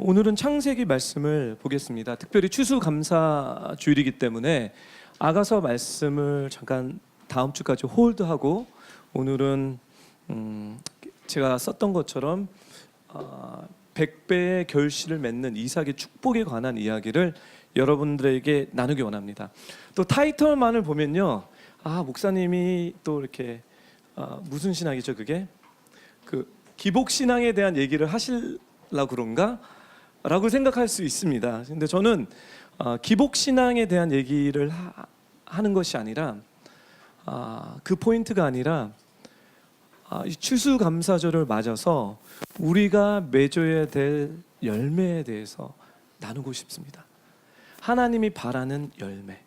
오늘은 창세기 말씀을 보겠습니다. 특별히 추수감사 주일이기 때문에 아가서 말씀을 잠깐 다음 주까지 홀드하고 오늘은 제가 썼던 것처럼 100배의 결실을 맺는 이삭의 축복에 관한 이야기를 여러분들에게 나누기 원합니다. 또 타이틀만을 보면요, 목사님이 또 이렇게 무슨 신학이죠? 그게 그 기복 신앙에 대한 얘기를 하실라 그런가? 라고 생각할 수 있습니다. 근데 저는 기복 신앙에 대한 얘기를 하는 것이 아니라 그 포인트가 아니라 이 추수감사절을 맞아서 우리가 맺어야 될 열매에 대해서 나누고 싶습니다. 하나님이 바라는 열매,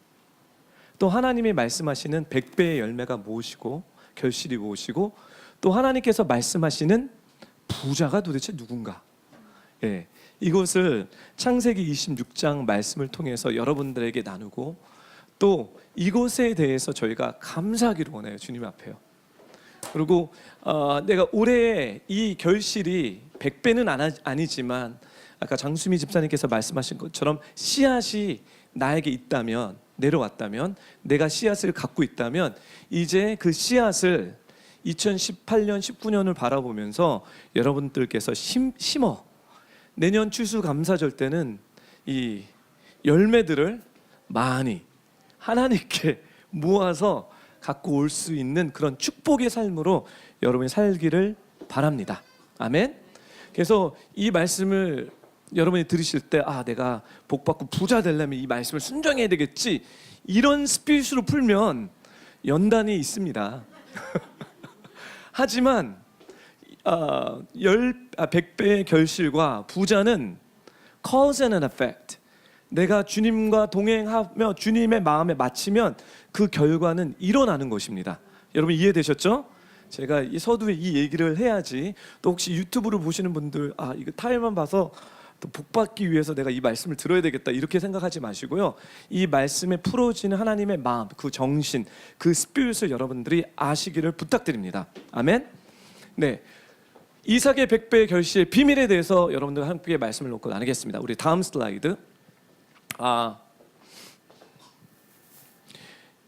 또 하나님이 말씀하시는 100배의 열매가 무엇이고 결실이 무엇이고, 또 하나님께서 말씀하시는 부자가 도대체 누군가. 이것을 창세기 26장 말씀을 통해서 여러분들에게 나누고, 또 이것에 대해서 저희가 감사하기를 원해요. 주님 앞에요. 그리고 내가 올해 이 결실이 100배는 아니지만 아까 장수미 집사님께서 말씀하신 것처럼 씨앗이 나에게 있다면, 내려왔다면, 내가 씨앗을 갖고 있다면 이제 그 씨앗을 2018년, 19년을 바라보면서 여러분들께서 심어 내년 추수감사절 때는 이 열매들을 많이 하나님께 모아서 갖고 올 수 있는 그런 축복의 삶으로 여러분이 살기를 바랍니다. 아멘. 그래서 이 말씀을 여러분이 들으실 때 내가 복받고 부자 되려면 이 말씀을 순종해야 되겠지, 이런 스피릿으로 풀면 연단이 있습니다. 하지만 100배의 결실과 부자는 cause and effect, 내가 주님과 동행하며 주님의 마음에 맞추면 그 결과는 일어나는 것입니다. 여러분 이해되셨죠? 제가 이 서두에 이 얘기를 해야지, 또 혹시 유튜브를 보시는 분들 이거 타일만 봐서 또 복받기 위해서 내가 이 말씀을 들어야 되겠다 이렇게 생각하지 마시고요, 이 말씀에 풀어지는 하나님의 마음, 그 정신, 그 스피릿을 여러분들이 아시기를 부탁드립니다. 아멘. 네, 이삭의 100배의 결실의 비밀에 대해서 여러분들과 함께 말씀을 놓고 나누겠습니다. 우리 다음 슬라이드.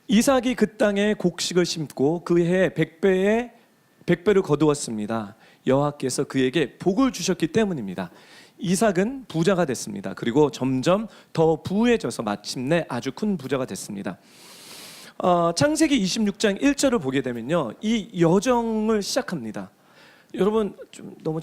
이삭이 그 땅에 곡식을 심고 그 해에 100배를 거두었습니다. 여호와께서 그에게 복을 주셨기 때문입니다. 이삭은 부자가 됐습니다. 그리고 점점 더 부유해져서 마침내 아주 큰 부자가 됐습니다. 창세기 26장 1절을 보게 되면요, 이 여정을 시작합니다. 여러분 좀 너무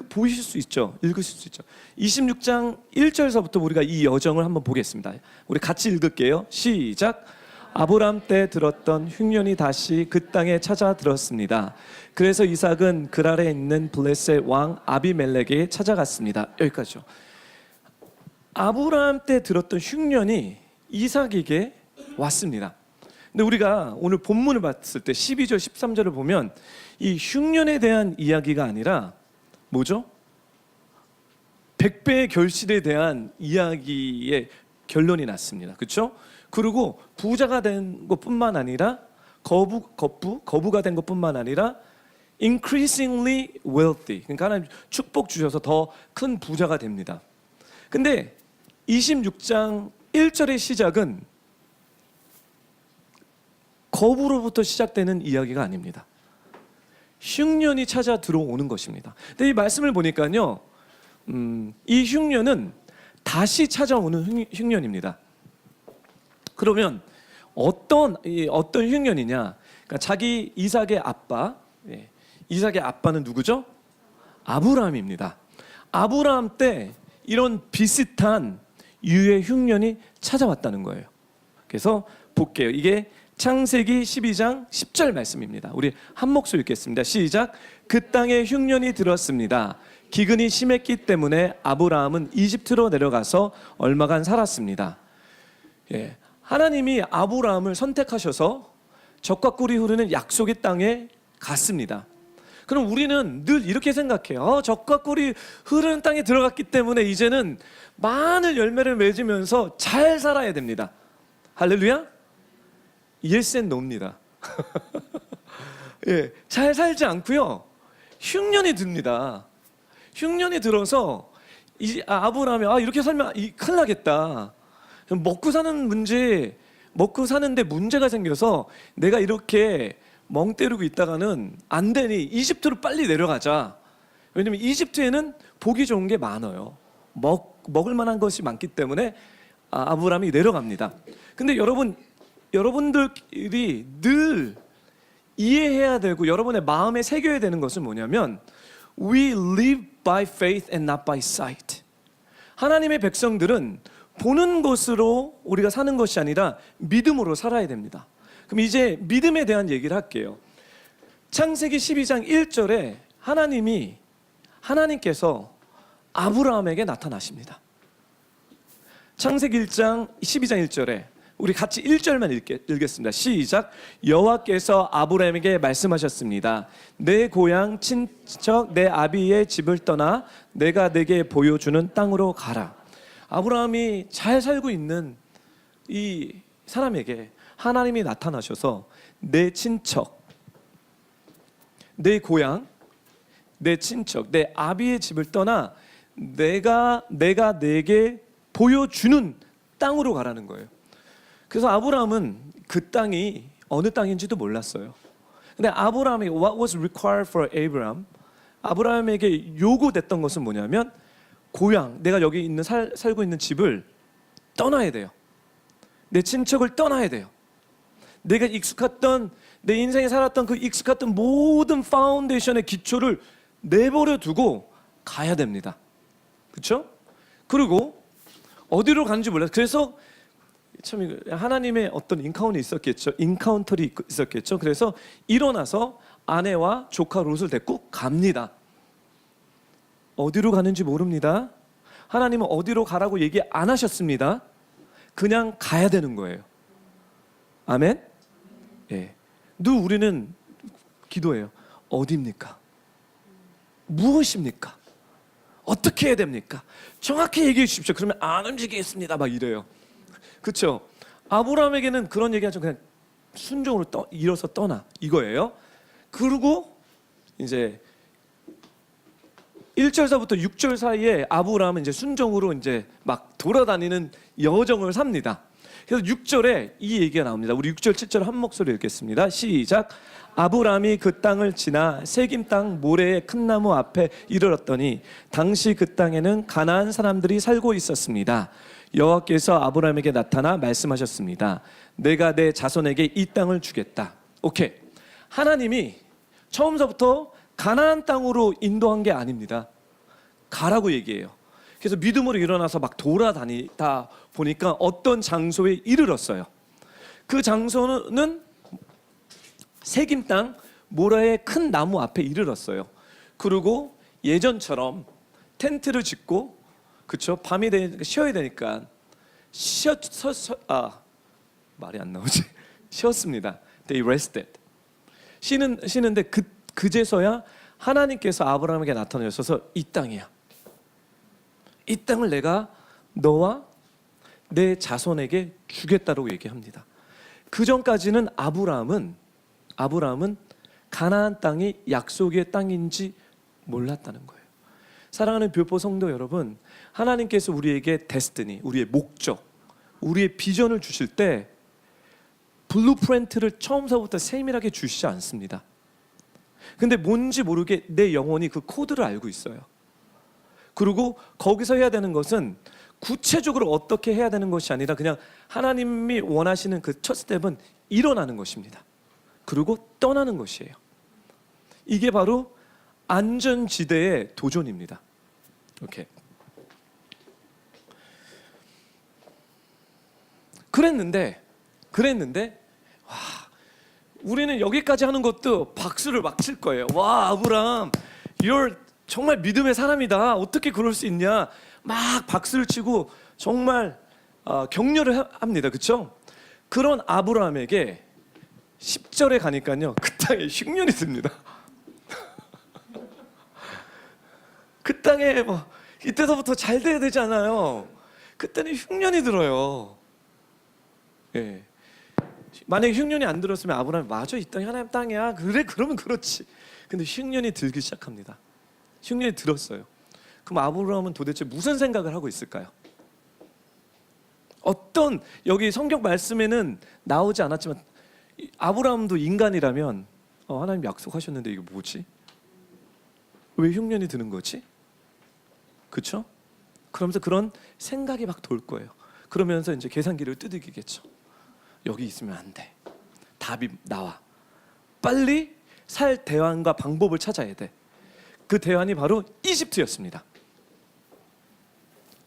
보이실 수 있죠? 읽으실 수 있죠? 26장 1절서부터 우리가 이 여정을 한번 보겠습니다. 우리 같이 읽을게요. 시작. 아브람 때 들었던 흉년이 다시 그 땅에 찾아 들었습니다. 그래서 이삭은 그랄에 있는 블레셋 왕 아비멜렉에게 찾아갔습니다. 여기까지죠. 아브람 때 들었던 흉년이 이삭에게 왔습니다. 근데 우리가 오늘 본문을 봤을 때 12절 13절을 보면 이 흉년에 대한 이야기가 아니라 뭐죠? 100배의 결실에 대한 이야기의 결론이 났습니다. 그렇죠? 그리고 부자가 된 것뿐만 아니라 거부가 된 것뿐만 아니라 increasingly wealthy, 그러니까 하나님 축복 주셔서 더 큰 부자가 됩니다. 근데 26장 1절의 시작은 거부로부터 시작되는 이야기가 아닙니다. 흉년이 찾아 들어오는 것입니다. 근데 이 말씀을 보니까요, 이 흉년은 다시 찾아오는 흉년입니다. 그러면 어떤 흉년이냐? 그러니까 이삭의 아빠, 이삭의 아빠는 누구죠? 아브라함입니다. 아브라함 때 이런 비슷한 유의 흉년이 찾아왔다는 거예요. 그래서 볼게요. 이게 창세기 12장 10절 말씀입니다. 우리 한 목소리 읽겠습니다. 시작. 그 땅에 흉년이 들었습니다. 기근이 심했기 때문에 아브라함은 이집트로 내려가서 얼마간 살았습니다. 하나님이 아브라함을 선택하셔서 젖과 꿀이 흐르는 약속의 땅에 갔습니다. 그럼 우리는 늘 이렇게 생각해요. 젖과 꿀이 흐르는 땅에 들어갔기 때문에 이제는 많은 열매를 맺으면서 잘 살아야 됩니다. 할렐루야? Yes and no입니다. 잘 살지 않고요, 흉년이 듭니다. 흉년이 들어서 아브라함이 이렇게 살면 큰일 나겠다. 먹고 사는 문제, 먹고 사는데 문제가 생겨서 내가 이렇게 멍 때리고 있다가는 안 되니 이집트로 빨리 내려가자. 왜냐면 이집트에는 보기 좋은 게 많아요. 먹을 만한 것이 많기 때문에 아브라함이 내려갑니다. 근데 여러분들이 늘 이해해야 되고 여러분의 마음에 새겨야 되는 것은 뭐냐면 We live by faith and not by sight. 하나님의 백성들은 보는 것으로 우리가 사는 것이 아니라 믿음으로 살아야 됩니다. 그럼 이제 믿음에 대한 얘기를 할게요. 창세기 12장 1절에 하나님께서 아브라함에게 나타나십니다. 창세기 12장 1절에 우리 같이 1절만 읽겠습니다. 시작. 여호와께서 아브라함에게 말씀하셨습니다. 내 고향 친척 내 아비의 집을 떠나 내가 내게 보여주는 땅으로 가라. 아브라함이 잘 살고 있는 이 사람에게 하나님이 나타나셔서 내 친척, 내 고향, 내 친척, 내 아비의 집을 떠나 내가 내게 보여주는 땅으로 가라는 거예요. 그래서 아브라함은 그 땅이 어느 땅인지도 몰랐어요. 근데 아브라함이 what was required for Abraham? 아브라함에게 요구됐던 것은 뭐냐면 고향, 내가 여기 살고 있는 집을 떠나야 돼요. 내 친척을 떠나야 돼요. 내가 익숙했던 내 인생에 살았던 그 익숙했던 모든 파운데이션의 기초를 내버려 두고 가야 됩니다. 그렇죠? 그리고 어디로 가는지 몰라요. 그래서 참 하나님의 어떤 인카운터리 있었겠죠. 그래서 일어나서 아내와 조카 롯을 데리고 갑니다. 어디로 가는지 모릅니다. 하나님은 어디로 가라고 얘기 안 하셨습니다. 그냥 가야 되는 거예요. 아멘? 예. 늘 우리는 기도해요. 어디입니까? 무엇입니까? 어떻게 해야 됩니까? 정확히 얘기해 주십시오. 그러면 안 움직이겠습니다. 막 이래요. 그렇죠? 아브라함에게는 그런 얘기하죠. 그냥 순종으로 일어서 떠나 이거예요. 그리고 이제 1절서부터 6절 사이에 아브라함은 이제 순종으로 이제 막 돌아다니는 여정을 삽니다. 그래서 6절에 이 얘기가 나옵니다. 우리 6절, 7절 한 목소리 읽겠습니다. 시작. 아브라함이 그 땅을 지나 세김 땅 모레의 큰 나무 앞에 이르렀더니 당시 그 땅에는 가나안 사람들이 살고 있었습니다. 여호와께서 아브라함에게 나타나 말씀하셨습니다. 내가 내 자손에게 이 땅을 주겠다. 오케이. 하나님이 처음서부터 가나안 땅으로 인도한 게 아닙니다. 가라고 얘기해요. 그래서 믿음으로 일어나서 막 돌아다니다 보니까 어떤 장소에 이르렀어요. 그 장소는 세김 땅 모라의 큰 나무 앞에 이르렀어요. 그리고 예전처럼 텐트를 짓고, 그렇죠? 밤이 되니까 쉬어야 되니까 말이 안 나오지. 쉬었습니다. They rested. 쉬는데 그제서야 하나님께서 아브라함에게 나타나셔서 이 땅이야. 이 땅을 내가 너와 내 자손에게 주겠다고 얘기합니다. 그 전까지는 아브라함은 가나안 땅이 약속의 땅인지 몰랐다는 거예요. 사랑하는 교포 성도 여러분, 하나님께서 우리에게 데스티니, 우리의 목적, 우리의 비전을 주실 때 블루프린트를 처음서부터 세밀하게 주시지 않습니다. 근데 뭔지 모르게 내 영혼이 그 코드를 알고 있어요. 그리고 거기서 해야 되는 것은 구체적으로 어떻게 해야 되는 것이 아니라 그냥 하나님이 원하시는 그 첫 스텝은 일어나는 것입니다. 그리고 떠나는 것이에요. 이게 바로 안전지대의 도전입니다. 오케이. 그랬는데 와, 우리는 여기까지 하는 것도 박수를 막 칠 거예요. 와, 아브라함, you're 정말 믿음의 사람이다. 어떻게 그럴 수 있냐? 막 박수를 치고 정말 격려를 합니다. 그렇죠? 그런 아브라함에게 10절에 가니까요, 그 땅에 흉년이 듭니다. 그 땅에 뭐 이때서부터 잘 돼야 되잖아요. 그때는 흉년이 들어요. 예. 만약에 흉년이 안 들었으면 아브라함이 맞아, 이 땅이 하나님 땅이야. 그래, 그러면 그렇지. 근데 흉년이 들기 시작합니다. 흉년이 들었어요. 그럼 아브라함은 도대체 무슨 생각을 하고 있을까요? 어떤 여기 성경 말씀에는 나오지 않았지만 아브라함도 인간이라면 하나님 약속하셨는데 이게 뭐지? 왜 흉년이 드는 거지? 그렇죠? 그러면서 그런 생각이 막 돌 거예요. 그러면서 이제 계산기를 두들기겠죠. 여기 있으면 안 돼. 답이 나와. 빨리 살 대안과 방법을 찾아야 돼. 그 대안이 바로 이집트였습니다.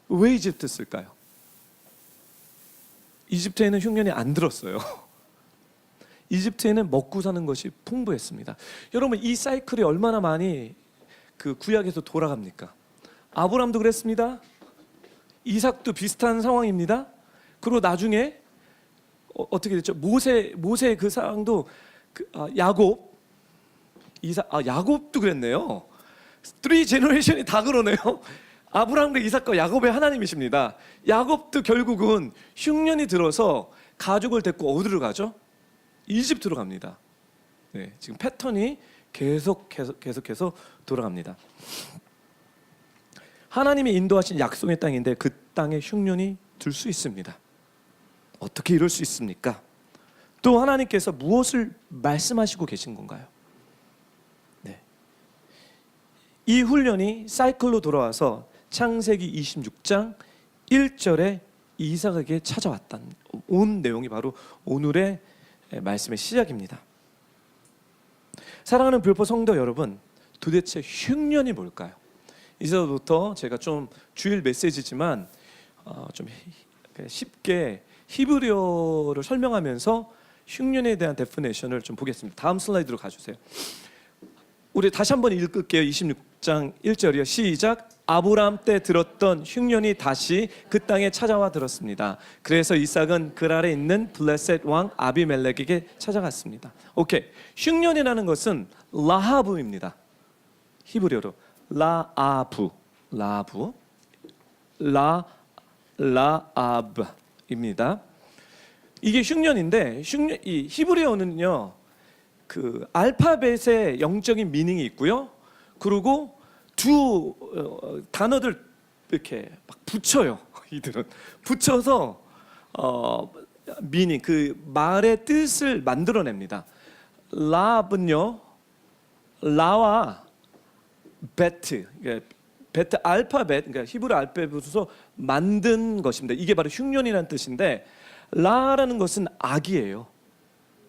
왜 이집트 쓸까요? 이집트에는 흉년이 안 들었어요. 이집트에는 먹고 사는 것이 풍부했습니다. 여러분 이 사이클이 얼마나 많이 그 구약에서 돌아갑니까? 아브람도 그랬습니다. 이삭도 비슷한 상황입니다. 그리고 나중에 어떻게 됐죠? 모세 그 상황도 야곱, 야곱도 그랬네요. 3 제너레이션이 다 그러네요. 아브라함과 이삭과 야곱의 하나님이십니다. 야곱도 결국은 흉년이 들어서 가족을 데리고 어디로 가죠? 이집트로 갑니다. 네, 지금 패턴이 계속해서 돌아갑니다. 하나님이 인도하신 약속의 땅인데 그 땅에 흉년이 들 수 있습니다. 어떻게 이럴 수 있습니까? 또 하나님께서 무엇을 말씀하시고 계신 건가요? 네. 이 훈련이 사이클로 돌아와서 창세기 26장 1절에 이삭에게 찾아왔다는 온 내용이 바로 오늘의 말씀의 시작입니다. 사랑하는 불포 성도 여러분, 도대체 흉년이 뭘까요? 이제부터 제가 좀 주일 메시지지만 좀 쉽게 히브리어를 설명하면서 흉년에 대한 데피니션을 좀 보겠습니다. 다음 슬라이드로 가주세요. 우리 다시 한번 읽을게요. 26장 1절이요. 시작. 아브라함 때 들었던 흉년이 다시 그 땅에 찾아와 들었습니다. 그래서 이삭은 그 아래 있는 블레셋 왕 아비멜렉에게 찾아갔습니다. 오케이. 흉년이라는 것은 라하브입니다. 히브리어로 라아브입니다. 이게 흉년인데 이 히브리어는요 그 알파벳의 영적인 미닝이 있고요. 그리고 두 단어들 이렇게 막 붙여요. 이들은 붙여서 미닝 그 말의 뜻을 만들어냅니다. 라브는요 라와 베트, 베트 알파벳, 그러니까 히브리 알파벳으로 만든 것입니다. 이게 바로 흉년이라는 뜻인데 라라는 것은 악이에요.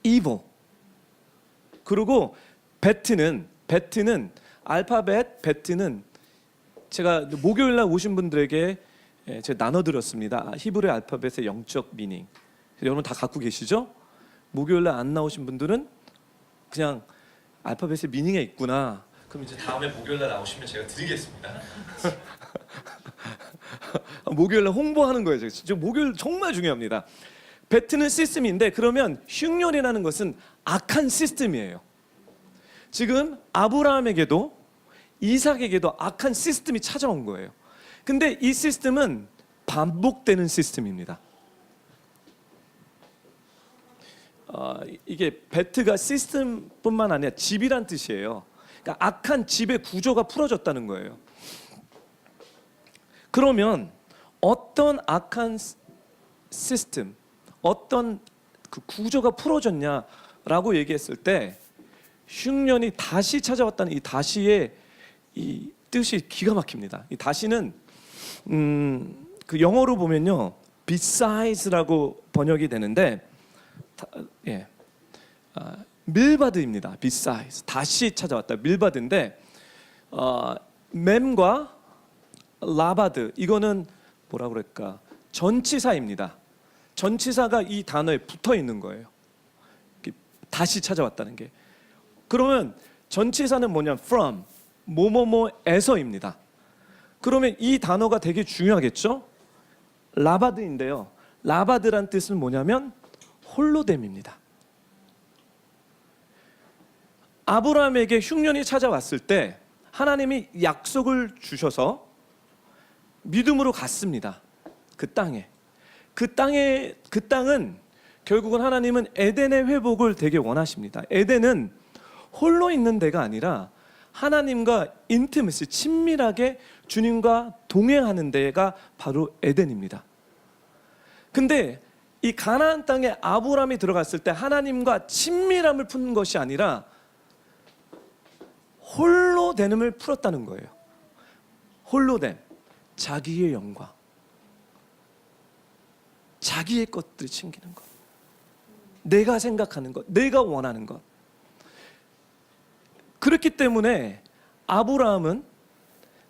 evil. 그리고 베트는 알파벳 베트는 제가 목요일날 오신 분들에게 제가 나눠드렸습니다. 히브리 알파벳의 영적 미닝. 여러분 다 갖고 계시죠? 목요일날 안 나오신 분들은 그냥 알파벳의 미닝에 있구나. 그럼 이제 다음에 목요일날 나오시면 제가 드리겠습니다. 목요일날 홍보하는 거예요. 진짜 목요일 정말 중요합니다. 베트는 시스템인데 그러면 흉년이라는 것은 악한 시스템이에요. 지금 아브라함에게도 이삭에게도 악한 시스템이 찾아온 거예요. 근데 이 시스템은 반복되는 시스템입니다. 이게 베트가 시스템뿐만 아니라 집이란 뜻이에요. 그러니까 악한 집의 구조가 풀어졌다는 거예요. 그러면 어떤 악한 시스템, 어떤 그 구조가 풀어졌냐라고 얘기했을 때 흉년이 다시 찾아왔다는 이 다시의 이 뜻이 기가 막힙니다. 이 다시는 그 영어로 보면요 beside라고 번역이 되는데 밀바드입니다. besides 다시 찾아왔다 밀바드인데 mem과 라바드 이거는 뭐라 그럴까 전치사입니다. 전치사가 이 단어에 붙어 있는 거예요. 다시 찾아왔다는 게. 그러면 전치사는 뭐냐? from 뭐뭐뭐에서입니다. 그러면 이 단어가 되게 중요하겠죠? 라바드인데요. 라바드란 뜻은 뭐냐면 홀로됨입니다. 아브라함에게 흉년이 찾아왔을 때 하나님이 약속을 주셔서 믿음으로 갔습니다. 그 땅에. 그 땅은 결국은 하나님은 에덴의 회복을 되게 원하십니다. 에덴은 홀로 있는 데가 아니라 하나님과 인티머시, 친밀하게 주님과 동행하는 데가 바로 에덴입니다. 근데 이 가나안 땅에 아브라함이 들어갔을 때 하나님과 친밀함을 푸는 것이 아니라 홀로됨을 풀었다는 거예요. 홀로됨, 자기의 영광, 자기의 것들을 챙기는 것, 내가 생각하는 것, 내가 원하는 것. 그렇기 때문에 아브라함은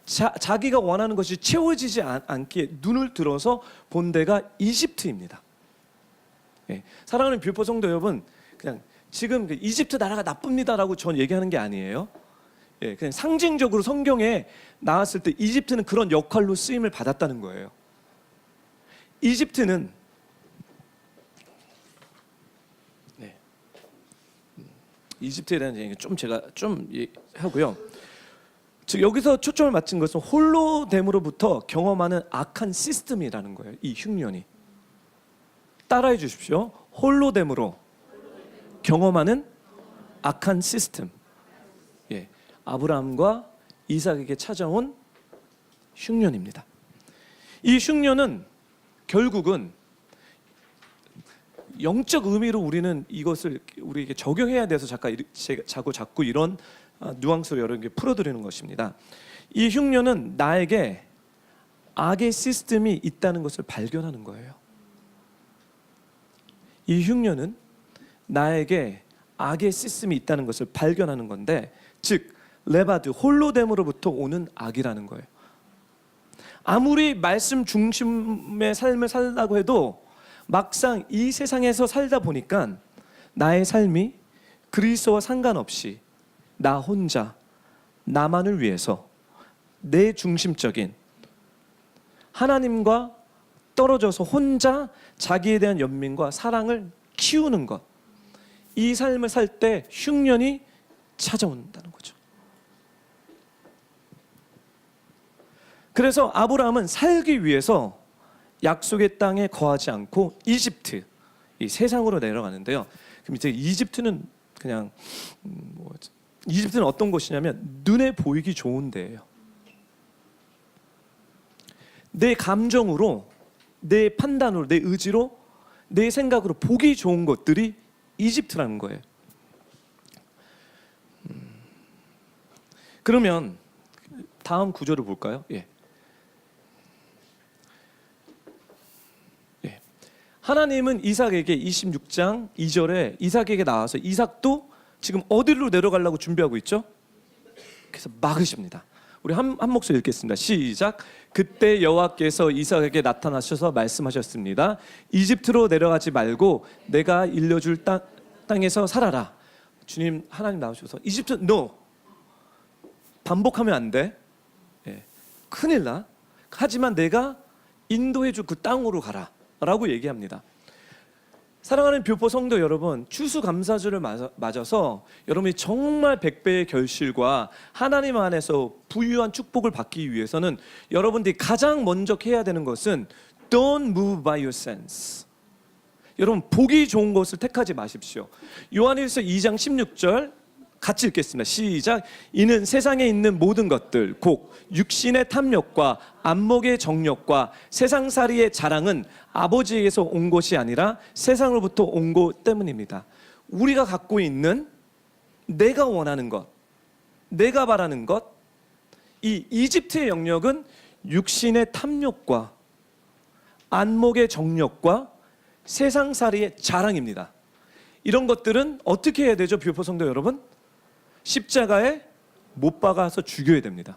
자기가 원하는 것이 채워지지 않기에 눈을 들어서 본 데가 이집트입니다. 예, 사랑하는 뷰포 성도 여러분, 그냥 지금 이집트 나라가 나쁩니다라고 전 얘기하는 게 아니에요. 예, 그냥 상징적으로 성경에 나왔을 때 이집트는 그런 역할로 쓰임을 받았다는 거예요. 이집트는 이집트에 대한 얘기 좀 제가 좀 하고요. 즉 여기서 초점을 맞춘 것은 홀로됨으로부터 경험하는 악한 시스템이라는 거예요. 이 흉년이. 따라해 주십시오. 홀로됨으로 경험하는 악한 시스템. 예, 아브라함과 이삭에게 찾아온 흉년입니다. 이 흉년은 결국은 영적 의미로 우리는 이것을 우리에게 적용해야 돼서 자꾸 이런 뉘앙스로 여러 개 풀어드리는 것입니다. 이 흉년은 나에게 악의 시스템이 있다는 것을 발견하는 거예요. 이 흉년은 나에게 악의 시스템이 있다는 것을 발견하는 건데, 즉 레바드, 홀로됨으로부터 오는 악이라는 거예요. 아무리 말씀 중심의 삶을 살라고 해도 막상 이 세상에서 살다 보니까 나의 삶이 그리스도와 상관없이 나 혼자, 나만을 위해서 내 중심적인 하나님과 떨어져서 혼자 자기에 대한 연민과 사랑을 키우는 것, 이 삶을 살 때 흉년이 찾아온다는 거죠. 그래서 아브라함은 살기 위해서 약속의 땅에 거하지 않고 이집트, 이 세상으로 내려가는데요. 그럼 이제 이집트는 그냥 이집트는 어떤 곳이냐면 눈에 보이기 좋은 데예요. 내 감정으로, 내 판단으로, 내 의지로, 내 생각으로 보기 좋은 것들이 이집트라는 거예요. 그러면 다음 구절을 볼까요? 예. 하나님은 이삭에게 26장 2절에 이삭에게 나와서 이삭도 지금 어디로 내려가려고 준비하고 있죠? 그래서 막으십니다. 우리 한 목소리 읽겠습니다. 시작. 그때 여호와께서 이삭에게 나타나셔서 말씀하셨습니다. 이집트로 내려가지 말고 내가 일려줄 땅에서 살아라. 주님 하나님 나오셔서 이집트 no. 반복하면 안 돼. 예, 큰일 나. 하지만 내가 인도해줄 그 땅으로 가라 라고 얘기합니다. 사랑하는 뷰포 성도 여러분, 추수감사주를 맞아서 여러분이 정말 100배의 결실과 하나님 안에서 부유한 축복을 받기 위해서는 여러분들이 가장 먼저 해야 되는 것은 Don't move by your sense. 여러분 보기 좋은 것을 택하지 마십시오. 요한일서 2장 16절 같이 읽겠습니다. 시작. 이는 세상에 있는 모든 것들 곧 육신의 탐욕과 안목의 정욕과 세상살이의 자랑은 아버지에게서 온 것이 아니라 세상으로부터 온 것 때문입니다. 우리가 갖고 있는 내가 원하는 것, 내가 바라는 것, 이 이집트의 영역은 육신의 탐욕과 안목의 정욕과 세상살이의 자랑입니다. 이런 것들은 어떻게 해야 되죠, 뷰포 성도 여러분? 십자가에 못 박아서 죽여야 됩니다.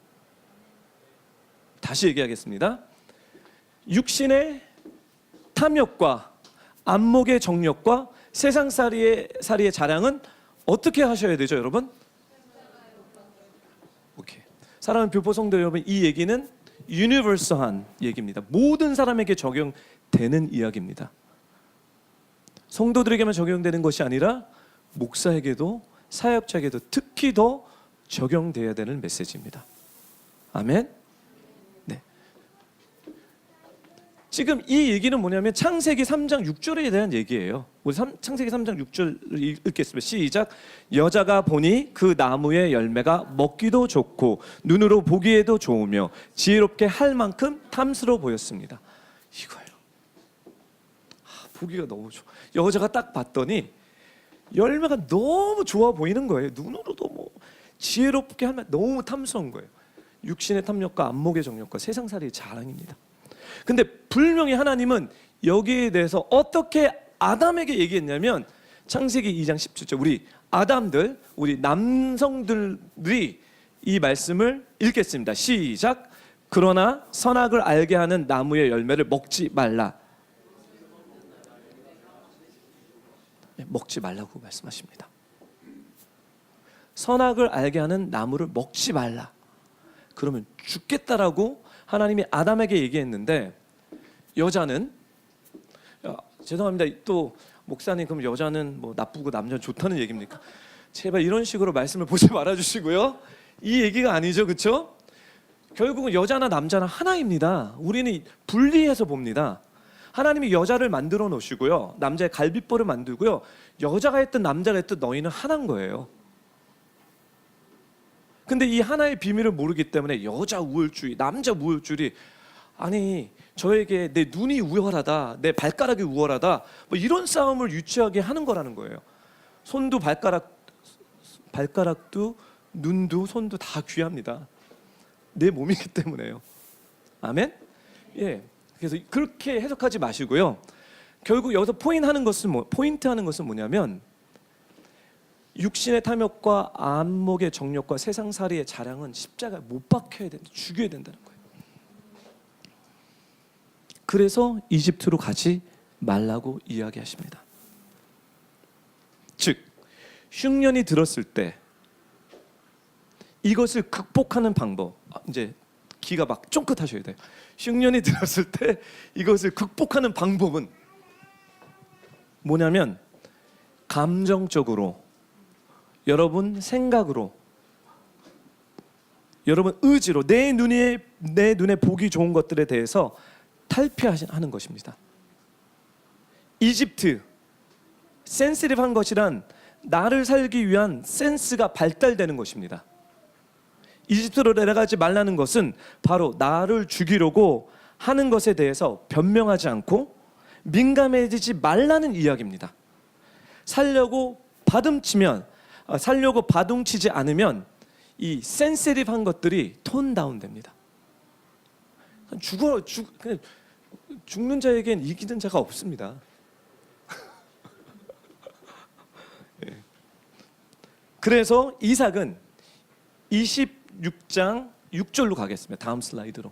다시 얘기하겠습니다. 육신의 탐욕과 안목의 정욕과 세상살이의 자랑은 어떻게 하셔야 되죠, 여러분? 오케이. 사랑하는 뷰포 성도 여러분, 이 얘기는 유니버설한 얘기입니다. 모든 사람에게 적용되는 이야기입니다. 성도들에게만 적용되는 것이 아니라 목사에게도 사역자에게도 특히 더 적용돼야 되는 메시지입니다. 아멘. 네. 지금 이 얘기는 뭐냐면 창세기 3장 6절에 대한 얘기예요. 우리 창세기 3장 6절을 읽겠습니다. 시작. 여자가 보니 그 나무의 열매가 먹기도 좋고 눈으로 보기에도 좋으며 지혜롭게 할 만큼 탐스러워 보였습니다. 이거예요. 보기가 너무 좋아. 여자가 딱 봤더니 열매가 너무 좋아 보이는 거예요. 눈으로도 뭐 지혜롭게 하면 너무 탐스러운 거예요. 육신의 탐욕과 안목의 정욕과 세상살이의 자랑입니다. 근데 분명히 하나님은 여기에 대해서 어떻게 아담에게 얘기했냐면 창세기 2장 17절 우리 아담들, 우리 남성들이 이 말씀을 읽겠습니다. 시작. 그러나 선악을 알게 하는 나무의 열매를 먹지 말라. 먹지 말라고 말씀하십니다. 선악을 알게 하는 나무를 먹지 말라. 그러면 죽겠다라고 하나님이 아담에게 얘기했는데 여자는 죄송합니다. 또 목사님 그럼 여자는 뭐 나쁘고 남자는 좋다는 얘기입니까? 제발 이런 식으로 말씀을 보지 말아주시고요. 이 얘기가 아니죠, 그렇죠? 결국은 여자나 남자나 하나입니다. 우리는 분리해서 봅니다. 하나님이 여자를 만들어 놓으시고요, 남자의 갈빗볼을 만들고요, 여자가 했든 남자가 했든 너희는 하나인 거예요. 근데 이 하나의 비밀을 모르기 때문에 여자 우월주의, 남자 우월주의, 아니 저에게 내 눈이 우월하다, 내 발가락이 우월하다, 뭐 이런 싸움을 유치하게 하는 거라는 거예요. 손도 발가락도 눈도 손도 다 귀합니다. 내 몸이기 때문에요. 아멘? 예. 그래서 그렇게 해석하지 마시고요. 결국 여기서 포인트 하는 것은 뭐냐면 육신의 탐욕과 안목의 정욕과 세상살이의 자랑은 십자가에 못 박혀야 된다, 죽여야 된다는 거예요. 그래서 이집트로 가지 말라고 이야기하십니다. 즉 흉년이 들었을 때 이것을 극복하는 방법, 이제 귀가 막 쫑긋하셔야 돼요. 흉년이 들었을 때 이것을 극복하는 방법은 뭐냐면 감정적으로, 여러분 생각으로, 여러분 의지로 내 눈에 보기 좋은 것들에 대해서 탈피하는 것입니다. 이집트, 센시티브한 것이란 나를 살기 위한 센스가 발달되는 것입니다. 이집트로 내려가지 말라는 것은 바로 나를 죽이려고 하는 것에 대해서 변명하지 않고 민감해지지 말라는 이야기입니다. 살려고 바둥치지 않으면 이 센시티브한 것들이 톤 다운 됩니다. 그냥 죽는 자에겐 이기는 자가 없습니다. 예. 그래서 이삭은 26장 6절로 가겠습니다. 다음 슬라이드로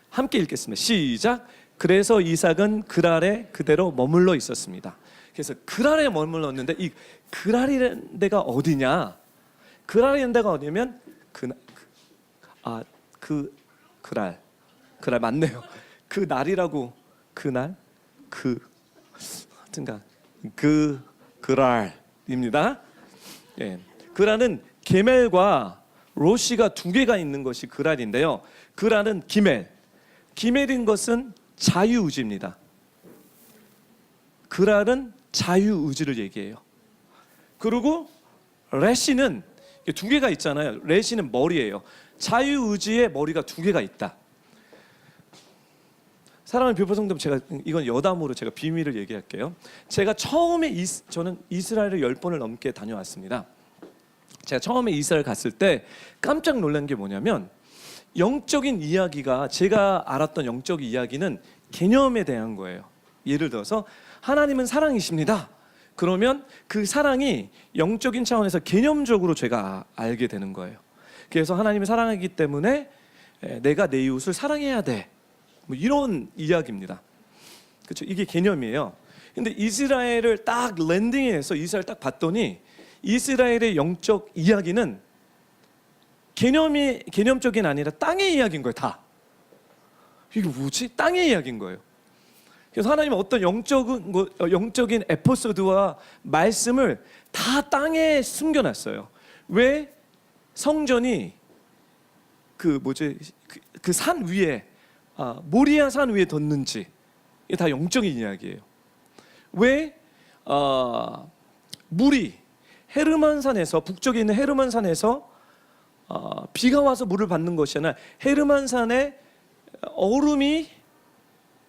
함께 읽겠습니다. 시작. 그래서 이삭은 그랄에 그대로 머물러 있었습니다. 그래서 그랄에 머물렀는데 이 그랄이라는 데가 어디냐? 그랄이라는 데가 어디냐면 그랄 맞네요. 그 날이라고, 그날 하여튼간 그랄입니다. 예. 그랄은 게멜과 로시가 두 개가 있는 것이 그랄인데요. 그랄은 기멜인 것은 자유의지입니다. 그랄은 자유의지를 얘기해요. 그리고 레시는 두 개가 있잖아요. 레시는 머리예요. 자유의지의 머리가 두 개가 있다. 사랑하는 뷰퍼 성도님, 제가 이건 여담으로 제가 비밀을 얘기할게요. 제가 처음에 저는 이스라엘을 10번을 넘게 다녀왔습니다. 제가 처음에 이스라엘 갔을 때 깜짝 놀란 게 뭐냐면 영적인 이야기가, 제가 알았던 영적 이야기는 개념에 대한 거예요. 예를 들어서 하나님은 사랑이십니다. 그러면 그 사랑이 영적인 차원에서 개념적으로 제가 알게 되는 거예요. 그래서 하나님이 사랑하기 때문에 내가 내 이웃을 사랑해야 돼, 뭐 이런 이야기입니다. 그렇죠? 이게 개념이에요. 근데 이스라엘을 딱 랜딩해서 이스라엘 딱 봤더니 이스라엘의 영적 이야기는 개념적인 아니라 땅의 이야기인 거예요. 다. 이게 뭐지? 땅의 이야기인 거예요. 그래서 하나님은 어떤 영적인 에피소드와 말씀을 다 땅에 숨겨놨어요. 왜? 성전이 그 산 위에 모리아 산 위에 뒀는지, 이게 다 영적인 이야기예요. 왜 물이 헤르만산에서, 북쪽에 있는 헤르만산에서 비가 와서 물을 받는 것이 아니라 헤르만산에 얼음이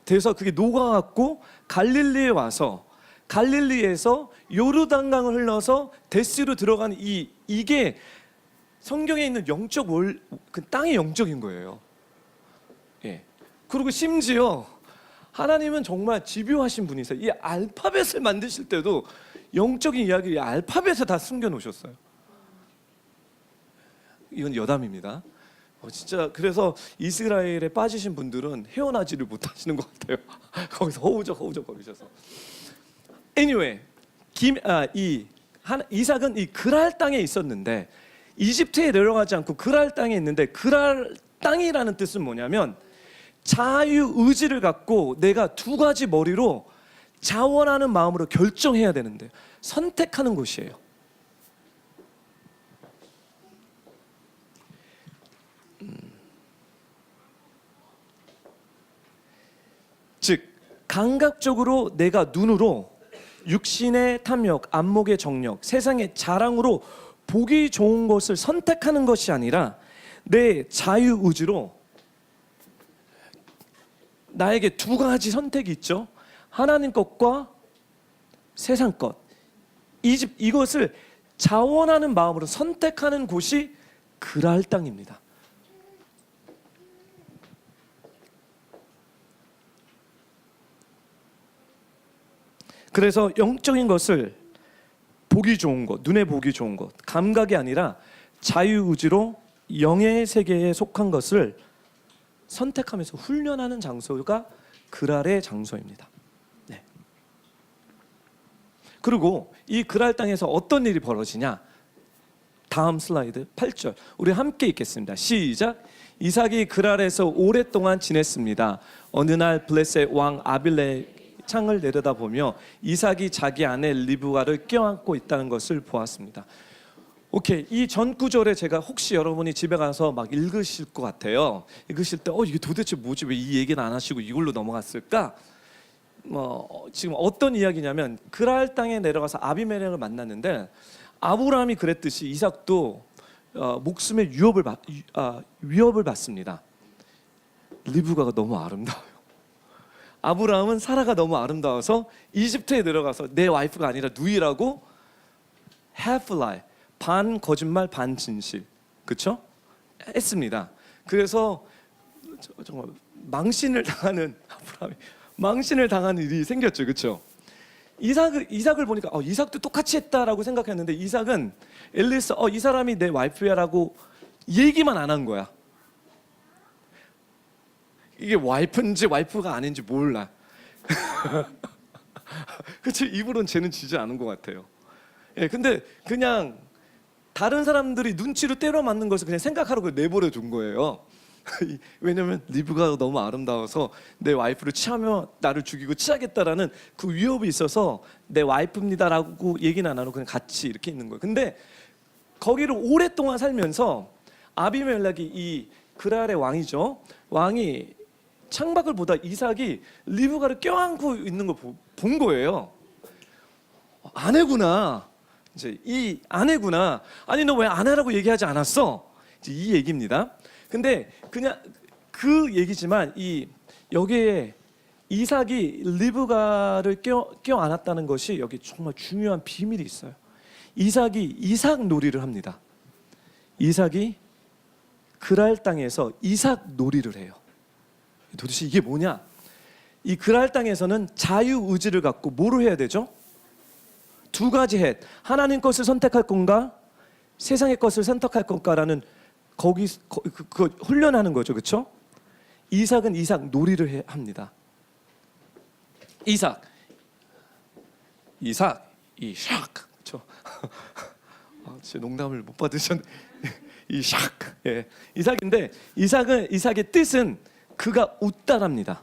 돼서 그게 녹아갖고 갈릴리에 와서, 갈릴리에서 요르단강을 흘러서 데스로 들어가는 이게 성경에 있는 영적 그 땅의 영적인 거예요. 예. 그리고 심지어 하나님은 정말 집요하신 분이세요. 이 알파벳을 만드실 때도 영적인 이야기, 알파벳에 다 숨겨 놓으셨어요. 이건 여담입니다. 진짜 그래서 이스라엘에 빠지신 분들은 헤어나지를 못하시는 것 같아요. 거기서 허우적 거리셔서. Anyway, 이삭은 이 그랄 땅에 있었는데, 이집트에 내려가지 않고 그랄 땅에 있는데, 그랄 땅이라는 뜻은 뭐냐면 자유 의지를 갖고 내가 두 가지 머리로 자원하는 마음으로 결정해야 되는데, 선택하는 곳이에요. 즉 감각적으로 내가 눈으로 육신의 탐욕, 안목의 정력, 세상의 자랑으로 보기 좋은 것을 선택하는 것이 아니라 내 자유의지로, 나에게 두 가지 선택이 있죠. 하나님 것과 세상 것. 이것을 자원하는 마음으로 선택하는 곳이 그랄 땅입니다. 그래서 영적인 것을 보기 좋은 것, 눈에 보기 좋은 것, 감각이 아니라 자유의지로 영의 세계에 속한 것을 선택하면서 훈련하는 장소가 그랄의 장소입니다. 네. 그리고 이 그랄 땅에서 어떤 일이 벌어지냐? 다음 슬라이드 8절 우리 함께 읽겠습니다. 시작. 이삭이 그랄에서 오랫동안 지냈습니다. 어느 날 블레셋 왕 아빌레 창을 내려다보며 이삭이 자기 아내 리브가를 껴안고 있다는 것을 보았습니다. 오케이, 이 전 구절에 제가 혹시 여러분이 집에 가서 막 읽으실 것 같아요. 읽으실 때 이게 도대체 뭐지? 왜 이 얘기는 안 하시고 이걸로 넘어갔을까? 지금 어떤 이야기냐면 그랄 땅에 내려가서 아비멜렉을 만났는데, 아브라함이 그랬듯이 이삭도 목숨의 위협을 받습니다. 리브가가 너무 아름다워요. 아브라함은 사라가 너무 아름다워서 이집트에 들어가서 내 와이프가 아니라 누이라고 half lie, 반 거짓말 반 진실, 그렇죠? 했습니다. 그래서 정말 망신을 당하는, 아브라함이 망신을 당하는 일이 생겼죠, 그렇죠? 이삭을 보니까 이삭도 똑같이 했다라고 생각했는데, 이삭은 엘리스 이 사람이 내 와이프야라고 얘기만 안 한 거야. 이게 와이프인지 와이프가 아닌지 몰라. 그치, 입으로는 쟤는 지지 않은 것 같아요. 예, 근데 그냥 다른 사람들이 눈치로 때려 맞는 것을 그냥 생각하라고 내버려 둔 거예요. 왜냐면 리브가 너무 아름다워서 내 와이프를 취하면 나를 죽이고 취하겠다라는 그 위협이 있어서 내 와이프입니다라고 얘기는 안 하고 그냥 같이 이렇게 있는 거예요. 근데 거기를 오랫동안 살면서 아비멜렉이, 이 그랄의 왕이죠, 왕이 창밖을 보다 이삭이 리브가를 껴안고 있는 걸 본 거예요. 아내구나. 이제 이 아내구나. 아니 너 왜 아내라고 얘기하지 않았어? 이제 이 얘기입니다. 근데 그냥 그 얘기지만 여기에 이삭이 리브가를 껴안았다는 것이 여기 정말 중요한 비밀이 있어요. 이삭이 이삭 놀이를 합니다. 이삭이 그랄 땅에서 이삭 놀이를 해요. 도대체 이게 뭐냐? 이 그랄 땅에서는 자유의지를 갖고 뭐로 해야 되죠? 두 가지 해. 하나님 것을 선택할 건가? 세상의 것을 선택할 건가라는 그 훈련하는 거죠, 그렇죠? 이삭은 이삭 놀이를 합니다. 이삭, 그렇죠? 제 농담을 못 받으셨네. 예, 이삭인데 이삭의 뜻은 그가 웃다랍니다.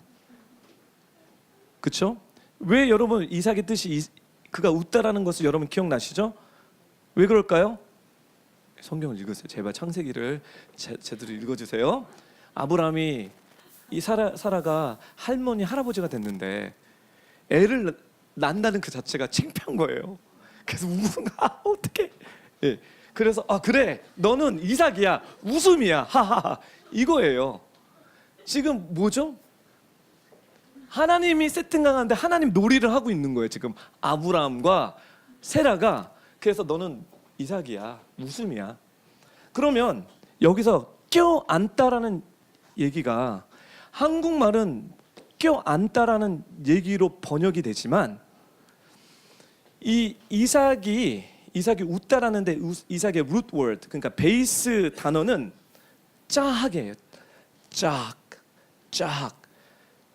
그렇죠? 왜 여러분 이삭의 뜻이 그가 웃다라는 것을 여러분 기억나시죠? 왜 그럴까요? 성경을 읽으세요. 제발 창세기를 제대로 읽어주세요. 아브라함이 이 사라가 할머니 할아버지가 됐는데 애를 낳는다는 그 자체가 창피한 거예요. 그래서 어떡해. 예. 그래서 그래 너는 이삭이야 웃음이야 하하하 이거예요. 지금 뭐죠? 하나님이 세팅강한데 하나님 놀이를 하고 있는 거예요. 지금 아브라함과 세라가. 그래서 너는 이삭이야 웃음이야. 그러면 여기서 껴안다라는 얘기가 한국말은 껴안다라는 얘기로 번역이 되지만 이 이삭이 웃다라는데 이삭의 root word 그러니까 베이스 단어는 짝이에요. 짝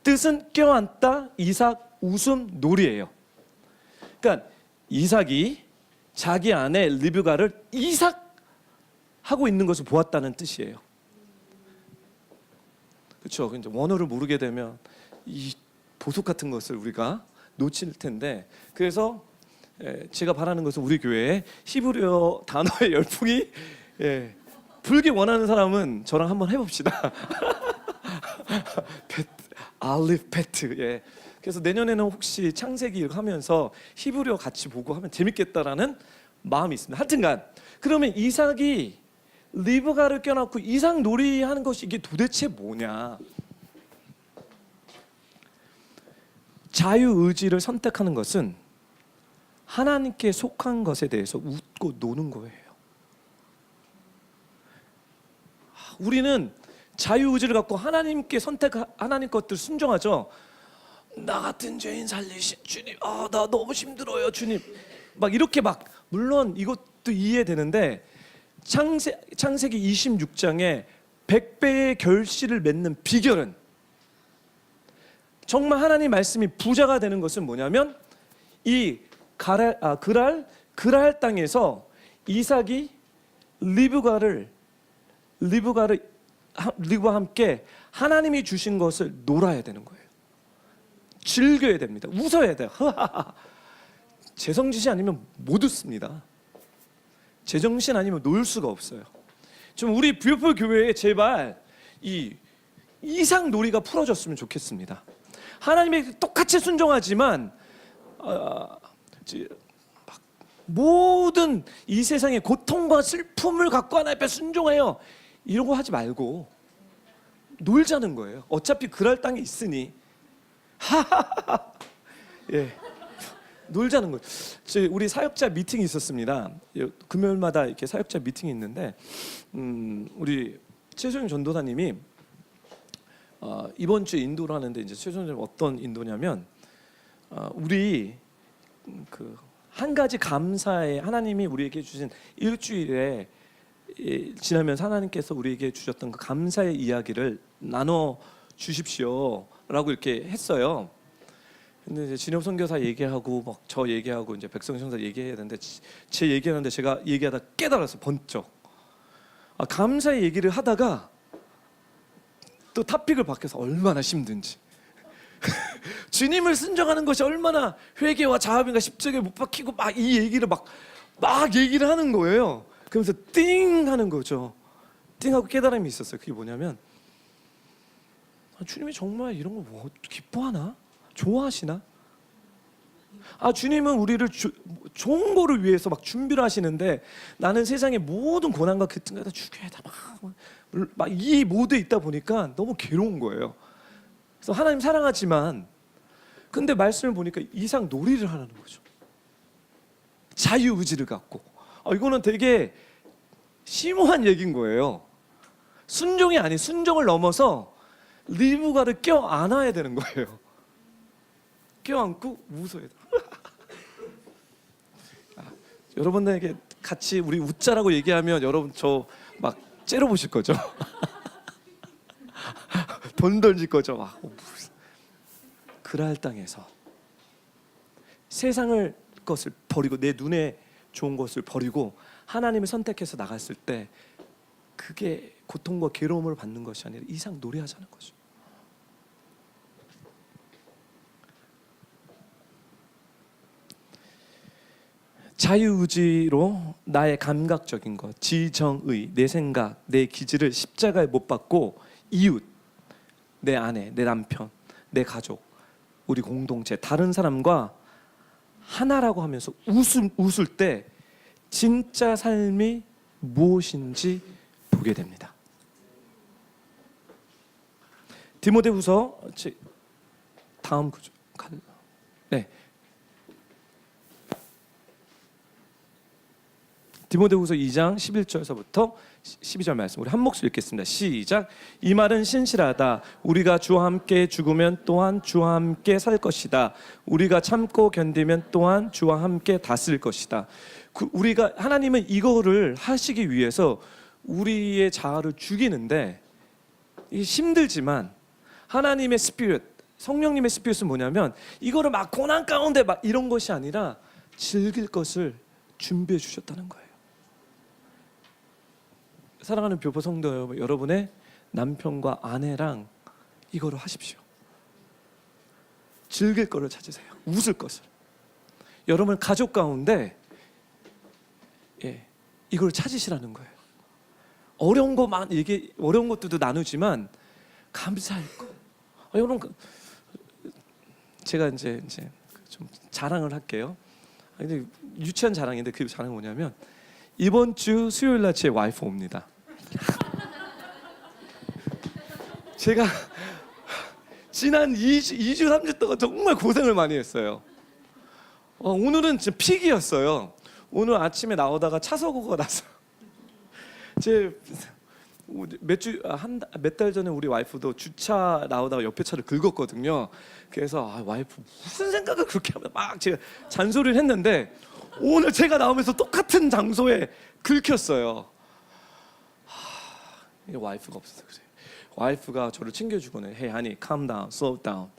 뜻은 껴안다 이삭 웃음 놀이에요. 그러니까 이삭이 자기 아내 리브가를 이삭하고 있는 것을 보았다는 뜻이에요. 그렇죠. 이제 원어를 모르게 되면 이 보석 같은 것을 우리가 놓칠 텐데 그래서 제가 바라는 것은 우리 교회에 히브리어 단어의 열풍이 불기 원하는 사람은 저랑 한번 해봅시다. 알리프 베트. 그래서 내년에는 혹시 창세기 하면서 히브리어 같이 보고 하면 재밌겠다라는 마음이 있습니다. 하여튼간 그러면 이삭이 리브가를 껴놓고 이삭 놀이하는 것이 이게 도대체 뭐냐? 자유의지를 선택하는 것은 하나님께 속한 것에 대해서 웃고 노는 거예요. 우리는 자유의지를 갖고 하나님께 하나님 것들 순종하죠. 나 같은 죄인 살리신 주님, 나 너무 힘들어요 주님. 막 이렇게 물론 이것도 이해되는데 창세기 26장에 100배의 결실을 맺는 비결은 정말 하나님 말씀이 부자가 되는 것은 뭐냐면 이 그랄 땅에서 이삭이 리브가와 함께 하나님이 주신 것을 놀아야 되는 거예요. 즐겨야 됩니다. 웃어야 돼요. 제정신 아니면 못 웃습니다. 제정신 아니면 놀 수가 없어요. 좀 우리 뷰풀 교회에 제발 이 이삭 놀이가 풀어졌으면 좋겠습니다. 하나님에게 똑같이 순종하지만 모든 이 세상의 고통과 슬픔을 갖고 하나님 앞에 순종해요. 이런 거 하지 말고 놀자는 거예요. 어차피 그럴 땅에 있으니 놀자는 거예요. 우리 사역자 미팅이 있었습니다. 금요일마다 이렇게 사역자 미팅이 있는데 우리 최소영 전도사님이 이번 주에 인도를 하는데 이제 최소영 전도사님 어떤 인도냐면 우리 한 가지 감사에 하나님이 우리에게 주신 일주일에 지나면서 하나님께서 우리에게 주셨던 그 감사의 이야기를 나눠 주십시오라고 이렇게 했어요. 근데 이제 진엽 선교사 얘기하고 막 저 얘기하고 이제 백성 형사 얘기해야 되는데 제 얘기하는데 제가 얘기하다 깨달아서 번쩍 감사의 얘기를 하다가 또 토픽을 바뀌어서 얼마나 힘든지 주님을 순종하는 것이 얼마나 회개와 자합인가 십자가에 못 박히고 막 이 얘기를 막 얘기를 하는 거예요. 그러면서 띵 하는 거죠. 띵하고 깨달음이 있었어요. 그게 뭐냐면 주님이 정말 이런 거 뭐 기뻐하나? 좋아하시나? 주님은 우리를 좋은 거를 위해서 막 준비를 하시는데 나는 세상의 모든 고난과 고통을 다 죽여야 돼. 막 이 모드에 있다 보니까 너무 괴로운 거예요. 그래서 하나님 사랑하지만 근데 말씀을 보니까 이상 놀이를 하라는 거죠. 자유의지를 갖고 이거는 되게 심오한 얘기인 거예요. 순종이 아닌 순종을 넘어서 리브가를 껴안아야 되는 거예요. 껴안고 웃어야 돼. 여러분들에게 같이 우리 웃자라고 얘기하면 여러분 저 막 째려보실 거죠. 돈 던질 거죠. 그랄 땅에서 세상을 것을 버리고 내 눈에 좋은 것을 버리고 하나님을 선택해서 나갔을 때 그게 고통과 괴로움을 받는 것이 아니라 이상 노래하자는 거죠. 자유의지로 나의 감각적인 것, 지정의, 내 생각, 내 기질을 십자가에 못 박고 이웃, 내 아내, 내 남편, 내 가족, 우리 공동체, 다른 사람과 하나라고 하면서 웃을 때 진짜 삶이 무엇인지 보게 됩니다. 디모데후서 다음 구절. 네. 디모데후서 2장 11절서부터 12절 말씀 우리 한 목소리 읽겠습니다. 시작. 이 말은 신실하다. 우리가 주와 함께 죽으면 또한 주와 함께 살 것이다. 우리가 참고 견디면 또한 주와 함께 다스릴 것이다. 우리가 하나님은 이거를 하시기 위해서 우리의 자아를 죽이는데 이게 힘들지만 하나님의 스피릿, 성령님의 스피릿은 뭐냐면 이거를 막 고난 가운데 막 이런 것이 아니라 즐길 것을 준비해 주셨다는 거예요. 사랑하는 교포 성도 여러분, 여러분의 남편과 아내랑 이거를 하십시오. 즐길 거를 찾으세요. 웃을 것을. 여러분 가족 가운데 이걸 찾으시라는 거예요. 어려운 것만 이게 어려운 것들도 나누지만 감사할 거. 여러분 제가 이제 좀 자랑을 할게요. 근데 유치한 자랑인데 그 자랑이 뭐냐면 이번 주 수요일 날 제 와이프 옵니다. 제가 지난 2주 3주 동안 정말 고생을 많이 했어요. 오늘은 진짜 픽이었어요. 오늘 아침에 나오다가 차 사고가 나서 몇 달 전에 우리 와이프도 주차 나오다가 옆에 차를 긁었거든요. 그래서 와이프 무슨 생각을 그렇게 하면 막 제가 잔소리를 했는데 오늘 제가 나오면서 똑같은 장소에 긁혔어요. 이게 와이프가 없어서 그래요. 와이프가 저를 챙겨주고는 Hey honey, calm down, slow down.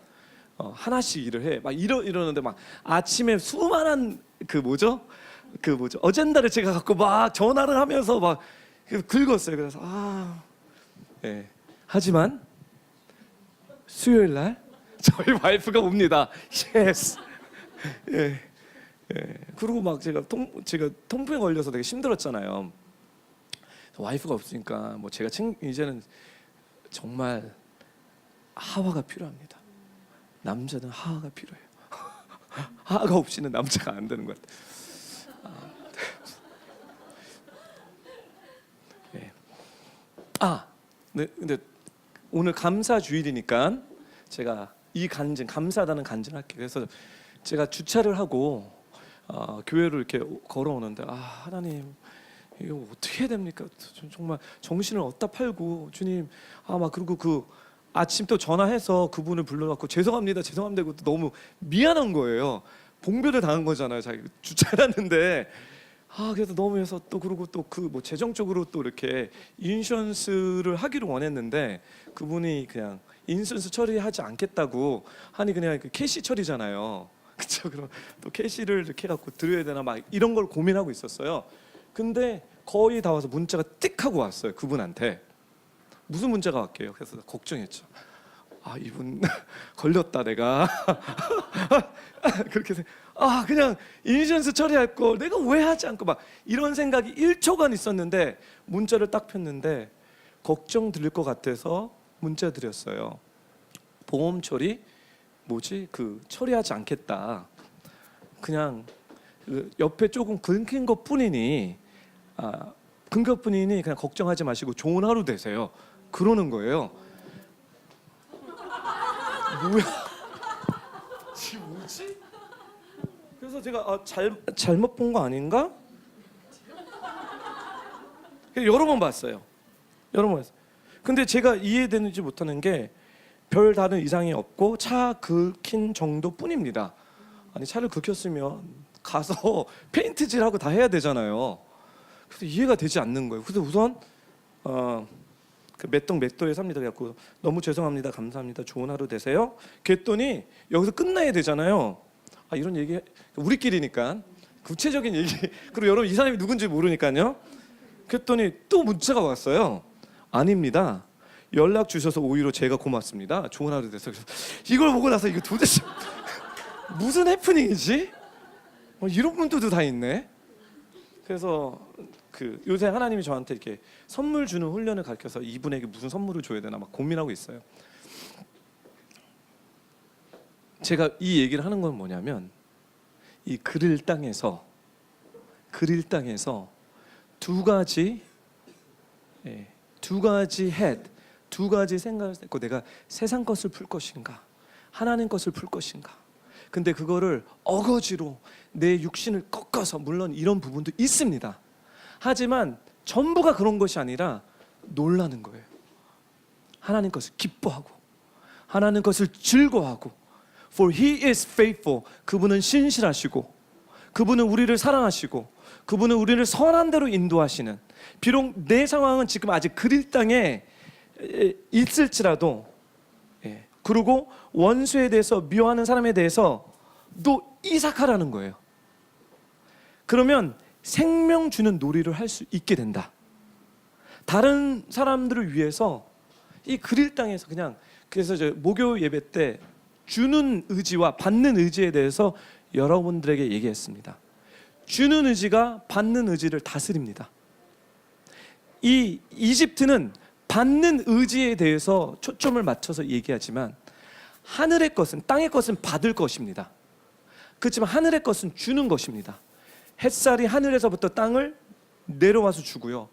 하나씩 일을 해. 막 이러는데 막 아침에 수많은 어젠다를 제가 갖고 막 전화를 하면서 막 긁었어요. 그래서 예. 하지만 수요일 날 저희 와이프가 옵니다. Yes. 예. 그리고 막 제가 통풍에 걸려서 되게 힘들었잖아요. 와이프가 없으니까 뭐 제가 이제는 정말 하와가 필요합니다. 남자는 하와가 필요해요. 하와가 없이는 남자가 안 되는 것 같아요. 네, 근데 오늘 감사 주일이니까 제가 이 감사하다는 간증을 할게요. 그래서 제가 주차를 하고 교회로 이렇게 걸어오는데 하나님 이거 어떻게 해야 됩니까? 정말 정신을 어디다 팔고 주님 막 그리고 아침 또 전화해서 그분을 불러갖고 죄송합니다 이것도 너무 미안한 거예요. 봉변을 당한 거잖아요. 자기 주차해놨는데 그래서 너무 해서 또 그리고 또 뭐 재정적으로 또 이렇게 인슈런스를 하기를 원했는데 그분이 그냥 인슈런스 처리하지 않겠다고 하니 그냥 캐시 처리잖아요. 그렇죠? 그럼 또 캐시를 이렇게 해갖고 드려야 되나 막 이런 걸 고민하고 있었어요. 근데 거의 다 와서 문자가 띡 하고 왔어요. 그분한테 무슨 문자가 왔게요? 그래서 걱정했죠. 이분 걸렸다 내가. 그렇게 그냥 인슈런스 처리할 걸 내가 왜 하지 않고 막 이런 생각이 1초간 있었는데 문자를 딱 폈는데 걱정 드릴 것 같아서 문자 드렸어요. 보험 처리 처리하지 않겠다. 그냥 옆에 조금 긁힌 것뿐이니 그냥 걱정하지 마시고 좋은 하루 되세요. 그러는 거예요. 뭐야? 지금 뭐지? 그래서 제가 잘못 본 거 아닌가? 여러 번 봤어요. 근데 제가 이해되는지 못하는 게 별 다른 이상이 없고 차 긁힌 정도뿐입니다. 아니 차를 긁혔으면 가서 페인트질하고 다 해야 되잖아요. 그래서 이해가 되지 않는 거예요. 그래서 우선 맥도에 삽니다. 그래갖고 너무 죄송합니다, 감사합니다, 좋은 하루 되세요. 그랬더니 여기서 끝나야 되잖아요. 이런 얘기 우리끼리니까 구체적인 얘기. 그리고 여러분 이 사람이 누군지 모르니까요. 그랬더니 또 문자가 왔어요. 아닙니다. 연락 주셔서 오히려 제가 고맙습니다. 좋은 하루 되세요. 그래서 이걸 보고 나서 이거 도대체 무슨 해프닝이지? 이런 분들도 다 있네. 그래서 요새 하나님이 저한테 이렇게 선물 주는 훈련을 가르쳐서 이분에게 무슨 선물을 줘야 되나 막 고민하고 있어요. 제가 이 얘기를 하는 건 뭐냐면 이 그릴 땅에서 두 가지 두 가지 생각을 했고, 내가 세상 것을 풀 것인가 하나님 것을 풀 것인가. 근데 그거를 어거지로 내 육신을 꺾어서, 물론 이런 부분도 있습니다. 하지만 전부가 그런 것이 아니라 놀라는 거예요. 하나님 것을 기뻐하고 하나님 것을 즐거워하고, For He is faithful. 그분은 신실하시고, 그분은 우리를 사랑하시고, 그분은 우리를 선한 대로 인도하시는, 비록 내 상황은 지금 아직 그릴 땅에 있을지라도, 그리고 원수에 대해서 미워하는 사람에 대해서 또 이삭하라는 거예요. 그러면 생명 주는 놀이를 할 수 있게 된다. 다른 사람들을 위해서 이 그릴 땅에서 그냥, 그래서 저 목요 예배 때 주는 의지와 받는 의지에 대해서 여러분들에게 얘기했습니다. 주는 의지가 받는 의지를 다스립니다. 이 이집트는 받는 의지에 대해서 초점을 맞춰서 얘기하지만, 하늘의 것은, 땅의 것은 받을 것입니다. 그렇지만 하늘의 것은 주는 것입니다. 햇살이 하늘에서부터 땅을 내려와서 주고요,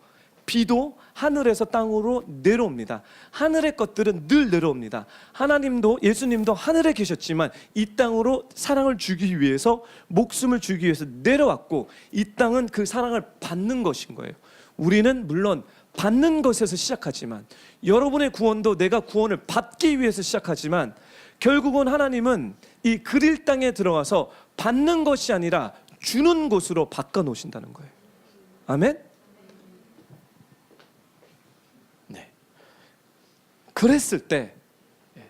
비도 하늘에서 땅으로 내려옵니다. 하늘의 것들은 늘 내려옵니다. 하나님도, 예수님도 하늘에 계셨지만 이 땅으로 사랑을 주기 위해서, 목숨을 주기 위해서 내려왔고, 이 땅은 그 사랑을 받는 것인 거예요. 우리는 물론 받는 것에서 시작하지만, 여러분의 구원도 내가 구원을 받기 위해서 시작하지만, 결국은 하나님은 이 그릴 땅에 들어와서 받는 것이 아니라 주는 곳으로 바꿔 놓으신다는 거예요. 아멘? 네. 그랬을 때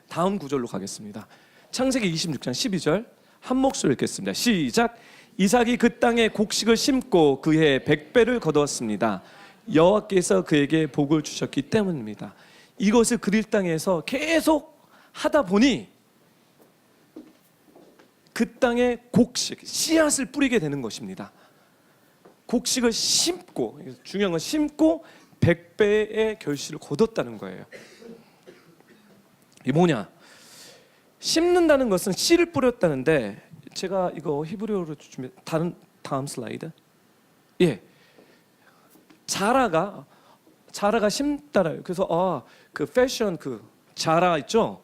다음 구절로 가겠습니다. 창세기 26장 12절 한 목소리 읽겠습니다. 시작. 이삭이 그 땅에 곡식을 심고 그 해에 100배를 거두었습니다. 여호와께서 그에게 복을 주셨기 때문입니다. 이것을 그릴 땅에서 계속 하다 보니 그 땅에 곡식, 씨앗을 뿌리게 되는 것입니다. 곡식을 심고, 중요한 건 심고 100배의 결실을 거뒀다는 거예요. 이게 뭐냐? 심는다는 것은 씨를 뿌렸다는데, 제가 이거 히브리어로 준비, 다음 슬라이드. 자라가 심다라요. 그래서 그 패션, 그 자라 있죠?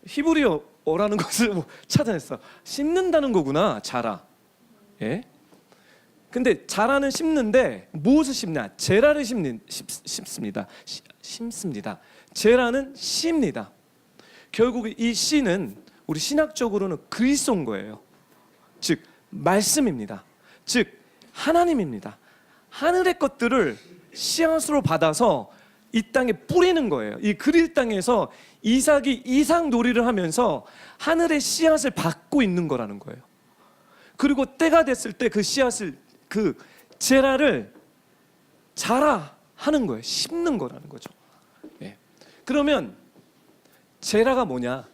히브리어라는 것을 찾아냈어. 심는다는 거구나, 자라. 근데 자라는 심는데 무엇을 심냐? 제라를 심습니다. 제라는 씨입니다. 결국 이 씨는 우리 신학적으로는 그리스도인 거예요. 즉 말씀입니다. 즉 하나님입니다. 하늘의 것들을 씨앗으로 받아서 이 땅에 뿌리는 거예요. 이 그릴 땅에서 이삭이 이삭 놀이를 하면서 하늘의 씨앗을 받고 있는 거라는 거예요. 그리고 때가 됐을 때 그 씨앗을, 그 제라를 자라하는 거예요. 심는 거라는 거죠. 그러면 제라가 뭐냐?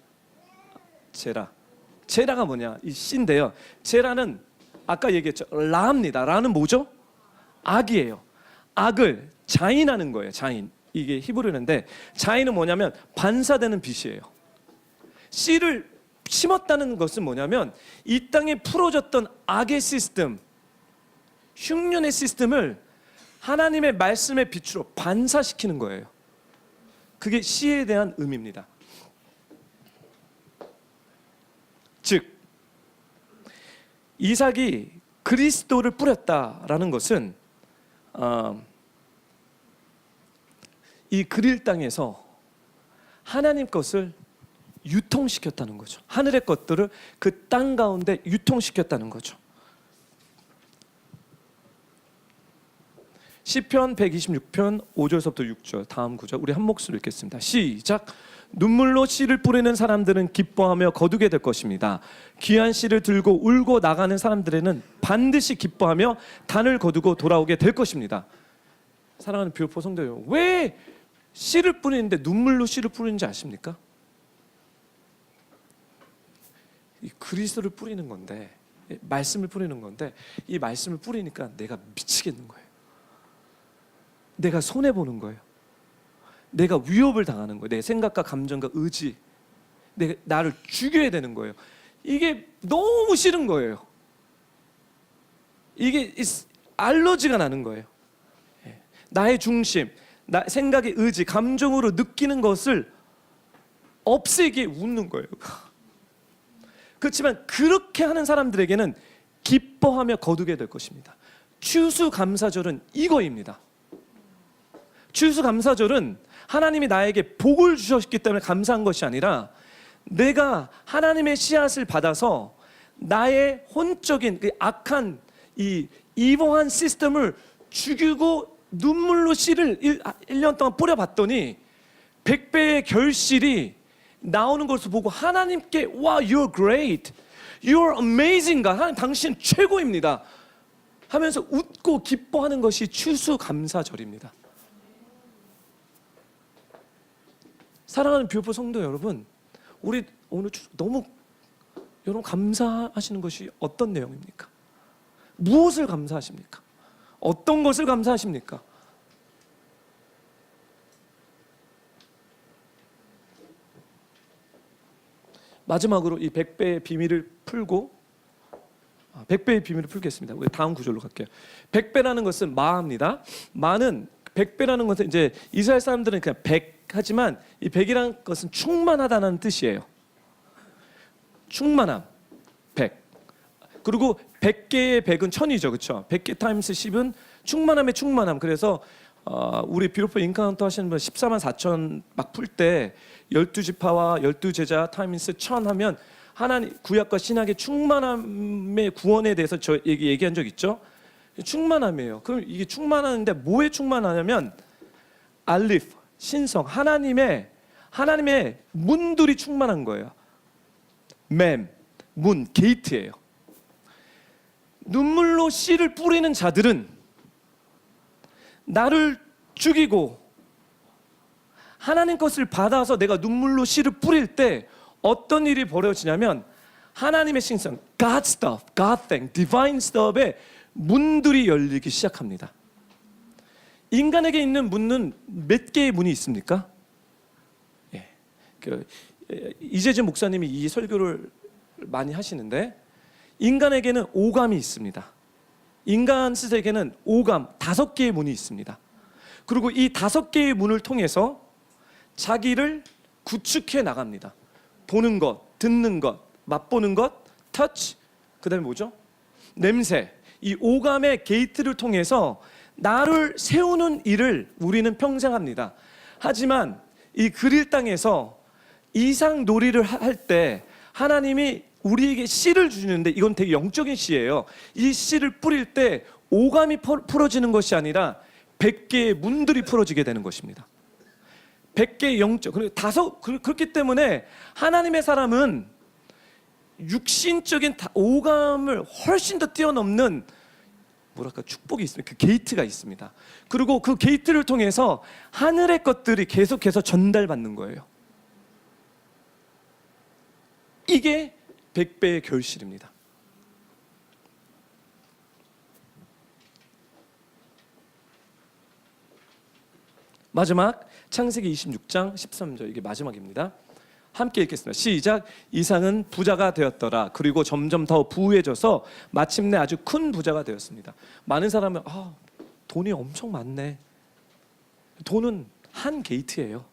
제라가 뭐냐? 이 씨인데요. 제라는 아까 얘기했죠. 라입니다. 라는 뭐죠? 악이에요. 악을 자인하는 거예요. 자인. 이게 히브리어인데, 자인은 뭐냐면 반사되는 빛이에요. 씨를 심었다는 것은 뭐냐면 이 땅에 풀어졌던 악의 시스템, 흉년의 시스템을 하나님의 말씀의 빛으로 반사시키는 거예요. 그게 씨에 대한 의미입니다. 즉 이삭이 그리스도를 뿌렸다라는 것은 이 그릴 땅에서 하나님 것을 유통시켰다는 거죠. 하늘의 것들을 그 땅 가운데 유통시켰다는 거죠. 시편 126편 5절부터 6절 다음 구절 우리 한 목소리 읽겠습니다. 시작. 눈물로 씨를 뿌리는 사람들은 기뻐하며 거두게 될 것입니다. 귀한 씨를 들고 울고 나가는 사람들에는 반드시 기뻐하며 단을 거두고 돌아오게 될 것입니다. 사랑하는 뷰포 성도 여러분, 왜 씨를 뿌리는데 눈물로 씨를 뿌리는지 아십니까? 이 그리스도를 뿌리는 건데, 말씀을 뿌리는 건데, 이 말씀을 뿌리니까 내가 미치겠는 거예요. 내가 손해 보는 거예요. 내가 위협을 당하는 거예요. 내 생각과 감정과 의지, 나를 죽여야 되는 거예요. 이게 너무 싫은 거예요. 이게 알러지가 나는 거예요. 나의 중심, 생각의 의지, 감정으로 느끼는 것을 없애기에 웃는 거예요. 그렇지만 그렇게 하는 사람들에게는 기뻐하며 거두게 될 것입니다. 추수감사절은 이거입니다. 추수감사절은 하나님이 나에게 복을 주셨기 때문에 감사한 것이 아니라 내가 하나님의 씨앗을 받아서 나의 혼적인 그 악한 이 이보한 시스템을 죽이고 눈물로 씨를 1년 동안 뿌려봤더니 100배의 결실이 나오는 것을 보고 하나님께 와, you're great, you're amazing, God, 하나님 당신 최고입니다 하면서 웃고 기뻐하는 것이 추수감사절입니다. 사랑하는 뷰포 성도 여러분, 우리 오늘 너무 여러분 감사하시는 것이 어떤 내용입니까? 무엇을 감사하십니까? 어떤 것을 감사하십니까? 마지막으로 이 100배의 비밀을 풀고 100배의 비밀을 풀겠습니다. 우리 다음 구절로 갈게요. 100배라는 것은 마입니다. 마는 100배라는 것은 이제 이스라엘 사람들은 그냥 100 하지만 이 100이라는 것은 충만하다는 뜻이에요. 충만함 100. 그리고 100개의 100은 1000이죠. 그렇죠? 100개 타임스 10은 충만함의 충만함. 그래서 우리 뷰포 인카운터 하시는 분 14만 4천 막 풀 때 12지파와 12제자 타임스 1000 하면 하나님 구약과 신약의 충만함의 구원에 대해서 저 얘기한 적 있죠? 충만함이에요. 그럼 이게 충만한데 뭐에 충만하냐면 알리프, 신성, 하나님의 문들이 충만한 거예요. 맴, 문, 게이트예요. 눈물로 씨를 뿌리는 자들은 나를 죽이고 하나님 것을 받아서 내가 눈물로 씨를 뿌릴 때 어떤 일이 벌어지냐면 하나님의 신성, God stuff, God thing, divine stuff의 문들이 열리기 시작합니다. 인간에게 있는 문은 몇 개의 문이 있습니까? 이재진 목사님이 이 설교를 많이 하시는데 인간에게는 오감이 있습니다. 인간 스스로에게는 오감 5개의 문이 있습니다. 그리고 이 5개의 문을 통해서 자기를 구축해 나갑니다. 보는 것, 듣는 것, 맛보는 것, 터치, 그 다음에 뭐죠? 냄새. 이 오감의 게이트를 통해서 나를 세우는 일을 우리는 평생 합니다. 하지만 이 그릴 땅에서 이상 놀이를 할 때 하나님이 우리에게 씨를 주는데 이건 되게 영적인 씨예요. 이 씨를 뿌릴 때 오감이 풀어지는 것이 아니라 100개의 문들이 풀어지게 되는 것입니다. 100개의 영적, 그렇기 때문에 하나님의 사람은 육신적인 오감을 훨씬 더 뛰어넘는 뭐랄까 축복이 있습니다. 그 게이트가 있습니다. 그리고 그 게이트를 통해서 하늘의 것들이 계속해서 전달받는 거예요. 이게 100배의 결실입니다. 마지막 창세기 26장 13절, 이게 마지막입니다. 함께 읽겠습니다. 시작. 이삭은 부자가 되었더라. 그리고 점점 더 부유해져서 마침내 아주 큰 부자가 되었습니다. 많은 사람은 돈이 엄청 많네. 돈은 한 게이트예요.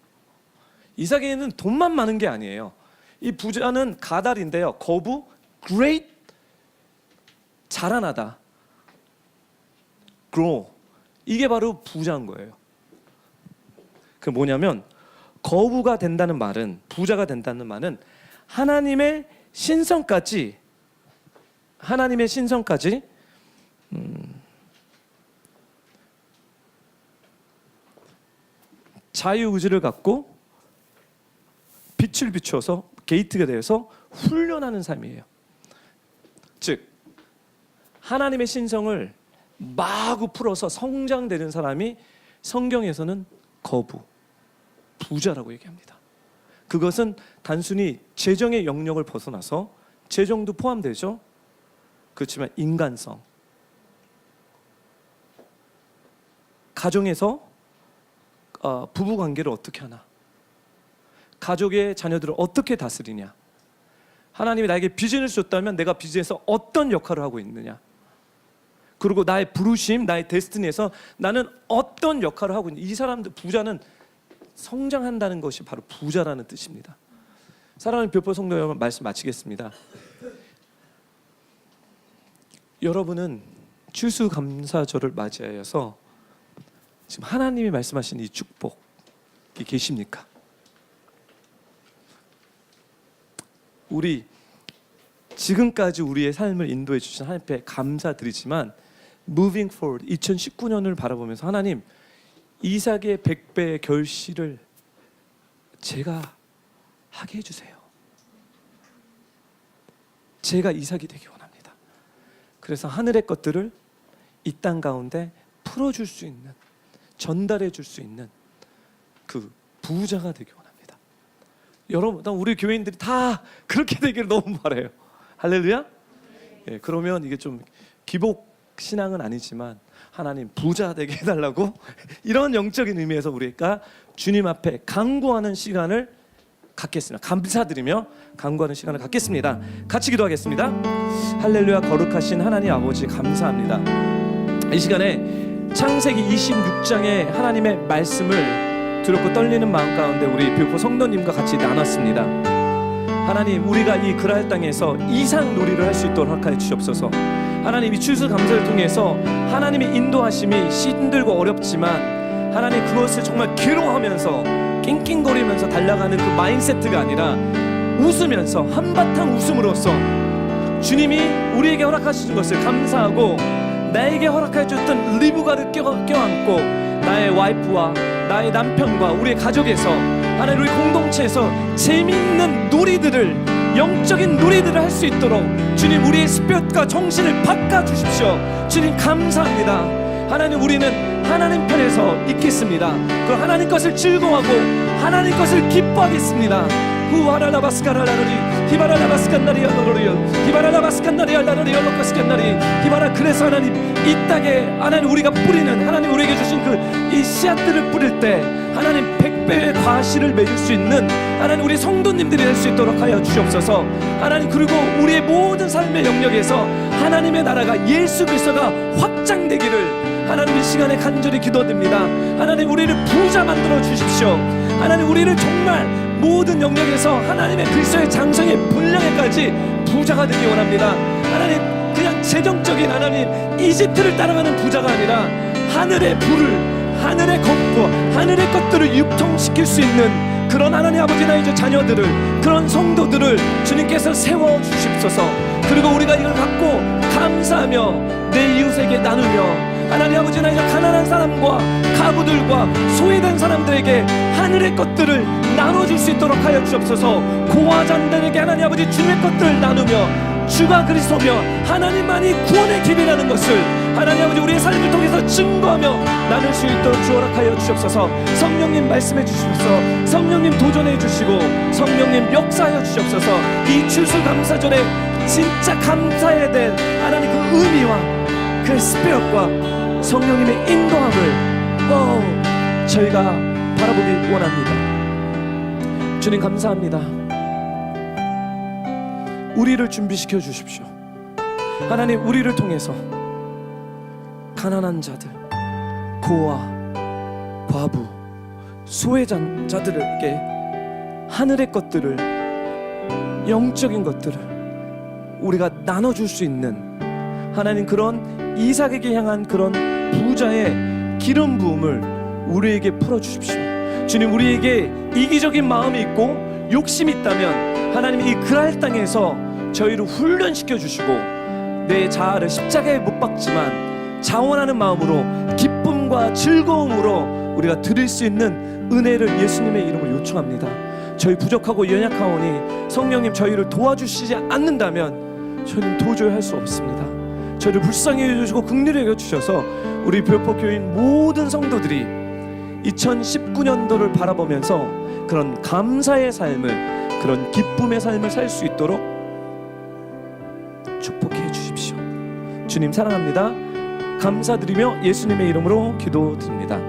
이삭에게는 돈만 많은 게 아니에요. 이 부자는 가달인데요. 거부, great, 자라나다, grow. 이게 바로 부자인 거예요. 그 뭐냐면 거부가 된다는 말은, 부자가 된다는 말은 하나님의 신성까지 자유의지를 갖고 빛을 비추어서 게이트가 되어서 훈련하는 삶이에요. 즉 하나님의 신성을 마구 풀어서 성장되는 사람이 성경에서는 거부, 부자라고 얘기합니다. 그것은 단순히 재정의 영역을 벗어나서 재정도 포함되죠. 그렇지만 인간성, 가정에서 부부관계를 어떻게 하나, 가족의 자녀들을 어떻게 다스리냐? 하나님이 나에게 비전을 줬다면 내가 비전에서 어떤 역할을 하고 있느냐? 그리고 나의 부르심, 나의 데스티니에서 나는 어떤 역할을 하고 있느냐? 이 사람들, 부자는 성장한다는 것이 바로 부자라는 뜻입니다. 사랑하는 별포 성도 여러분, 말씀 마치겠습니다. 여러분은 추수감사절을 맞이하여서 지금 하나님이 말씀하신 이 축복이 계십니까? 우리 지금까지 우리의 삶을 인도해 주신 하나님께 감사드리지만 Moving forward 2019년을 바라보면서 하나님, 이삭의 100배의 결실을 제가 하게 해주세요. 제가 이삭이 되기 원합니다. 그래서 하늘의 것들을 이 땅 가운데 풀어줄 수 있는, 전달해 줄 수 있는 그 부자가 되기 원합니다. 여러분, 우리 교인들이 다 그렇게 되기를 너무 바라요. 할렐루야. 예, 그러면 이게 좀 기복 신앙은 아니지만 하나님 부자 되게 해달라고 이런 영적인 의미에서 우리가 주님 앞에 간구하는 시간을 갖겠습니다. 감사드리며 간구하는 시간을 갖겠습니다. 같이 기도하겠습니다. 할렐루야. 거룩하신 하나님 아버지, 감사합니다. 이 시간에 창세기 26장의 하나님의 말씀을 두렵고 떨리는 마음 가운데 우리 별포 성도님과 같이 나눴습니다. 하나님, 우리가 이 그랄 땅에서 이상 놀이를 할 수 있도록 허락하여 주시옵소서. 하나님, 이 추수감사를 통해서 하나님의 인도하심이 힘들고 어렵지만 하나님, 그것을 정말 괴로워하면서 낑낑거리면서 달려가는 그 마인세트가 아니라 웃으면서 한바탕 웃음으로써 주님이 우리에게 허락하신 것을 감사하고 나에게 허락해 줬던 리브가를 껴안고 나의 와이프와 나의 남편과 우리의 가족에서 하나님, 우리 공동체에서 재미있는 놀이들을, 영적인 놀이들을 할 수 있도록 주님, 우리의 스피릿과 정신을 바꿔주십시오. 주님, 감사합니다. 하나님, 우리는 하나님 편에서 있겠습니다. 그리고 하나님 것을 즐거워하고 하나님 것을 기뻐하겠습니다. 후하라라바스카라라리 히바라라바스칸나리 알로로리요 히바라라바스칸나리 알라로리 열로카스칸나리 히바라. 그래서 하나님, 이 땅에 하나님 우리가 뿌리는, 하나님 우리에게 주신 그 이 씨앗들을 뿌릴 때 하나님 100배의 과실을 맺을 수 있는 하나님 우리 성도님들이 될 수 있도록 하여 주시옵소서. 하나님, 그리고 우리의 모든 삶의 영역에서 하나님의 나라가, 예수 그리스도가 확장되기를 하나님 이 시간에 간절히 기도드립니다. 하나님, 우리를 부자 만들어 주십시오. 하나님, 우리를 정말 모든 영역에서 하나님의 그리스도의 장성의 분량에까지 부자가 되기 원합니다. 하나님, 그냥 재정적인 하나님 이집트를 따라가는 부자가 아니라 하늘의 부를, 하늘의 것과 하늘의 것들을 유통시킬 수 있는 그런 하나님 아버지, 나의 자녀들을, 그런 성도들을 주님께서 세워주십소서. 그리고 우리가 이걸 갖고 감사하며 내 이웃에게 나누며 하나님 아버지, 나의 가난한 사람과 가부들과 소외된 사람들에게 하늘의 것들을 나눠줄 수 있도록 하여 주옵소서. 고아잔들에게 하나님 아버지 주님의 것들을 나누며 주가 그리스도며 하나님만이 구원의 길이라는 것을 하나님 아버지 우리의 삶을 통해서 증거하며 나눌 수 있도록 주어락하여 주옵소서. 성령님 말씀해 주시옵소서. 성령님 도전해 주시고 성령님 역사하여 주시옵소서. 이 추수감사절에 진짜 감사해야 될 하나님 그 의미와 그 스피릿과 성령님의 인도함을 저희가 바라보기 원합니다. 주님, 감사합니다. 우리를 준비시켜 주십시오. 하나님, 우리를 통해서 가난한 자들, 고아, 과부, 소외자들에게 하늘의 것들을, 영적인 것들을 우리가 나눠줄 수 있는 하나님, 그런 이삭에게 향한 그런 부자의 기름 부음을 우리에게 풀어주십시오. 주님, 우리에게 이기적인 마음이 있고 욕심이 있다면 하나님, 이 그랄 땅에서 저희를 훈련시켜 주시고 내 자아를 십자가에 못 박지만 자원하는 마음으로 기쁨과 즐거움으로 우리가 드릴 수 있는 은혜를 예수님의 이름으로 요청합니다. 저희 부족하고 연약하오니 성령님, 저희를 도와주시지 않는다면 저희는 도저히 할 수 없습니다. 저희를 불쌍히 해주시고 긍휼히 여겨주셔서 우리 별포 교인 모든 성도들이 2019년도를 바라보면서 그런 감사의 삶을, 그런 기쁨의 삶을 살 수 있도록 축복해 주십시오. 주님, 사랑합니다. 감사드리며 예수님의 이름으로 기도드립니다.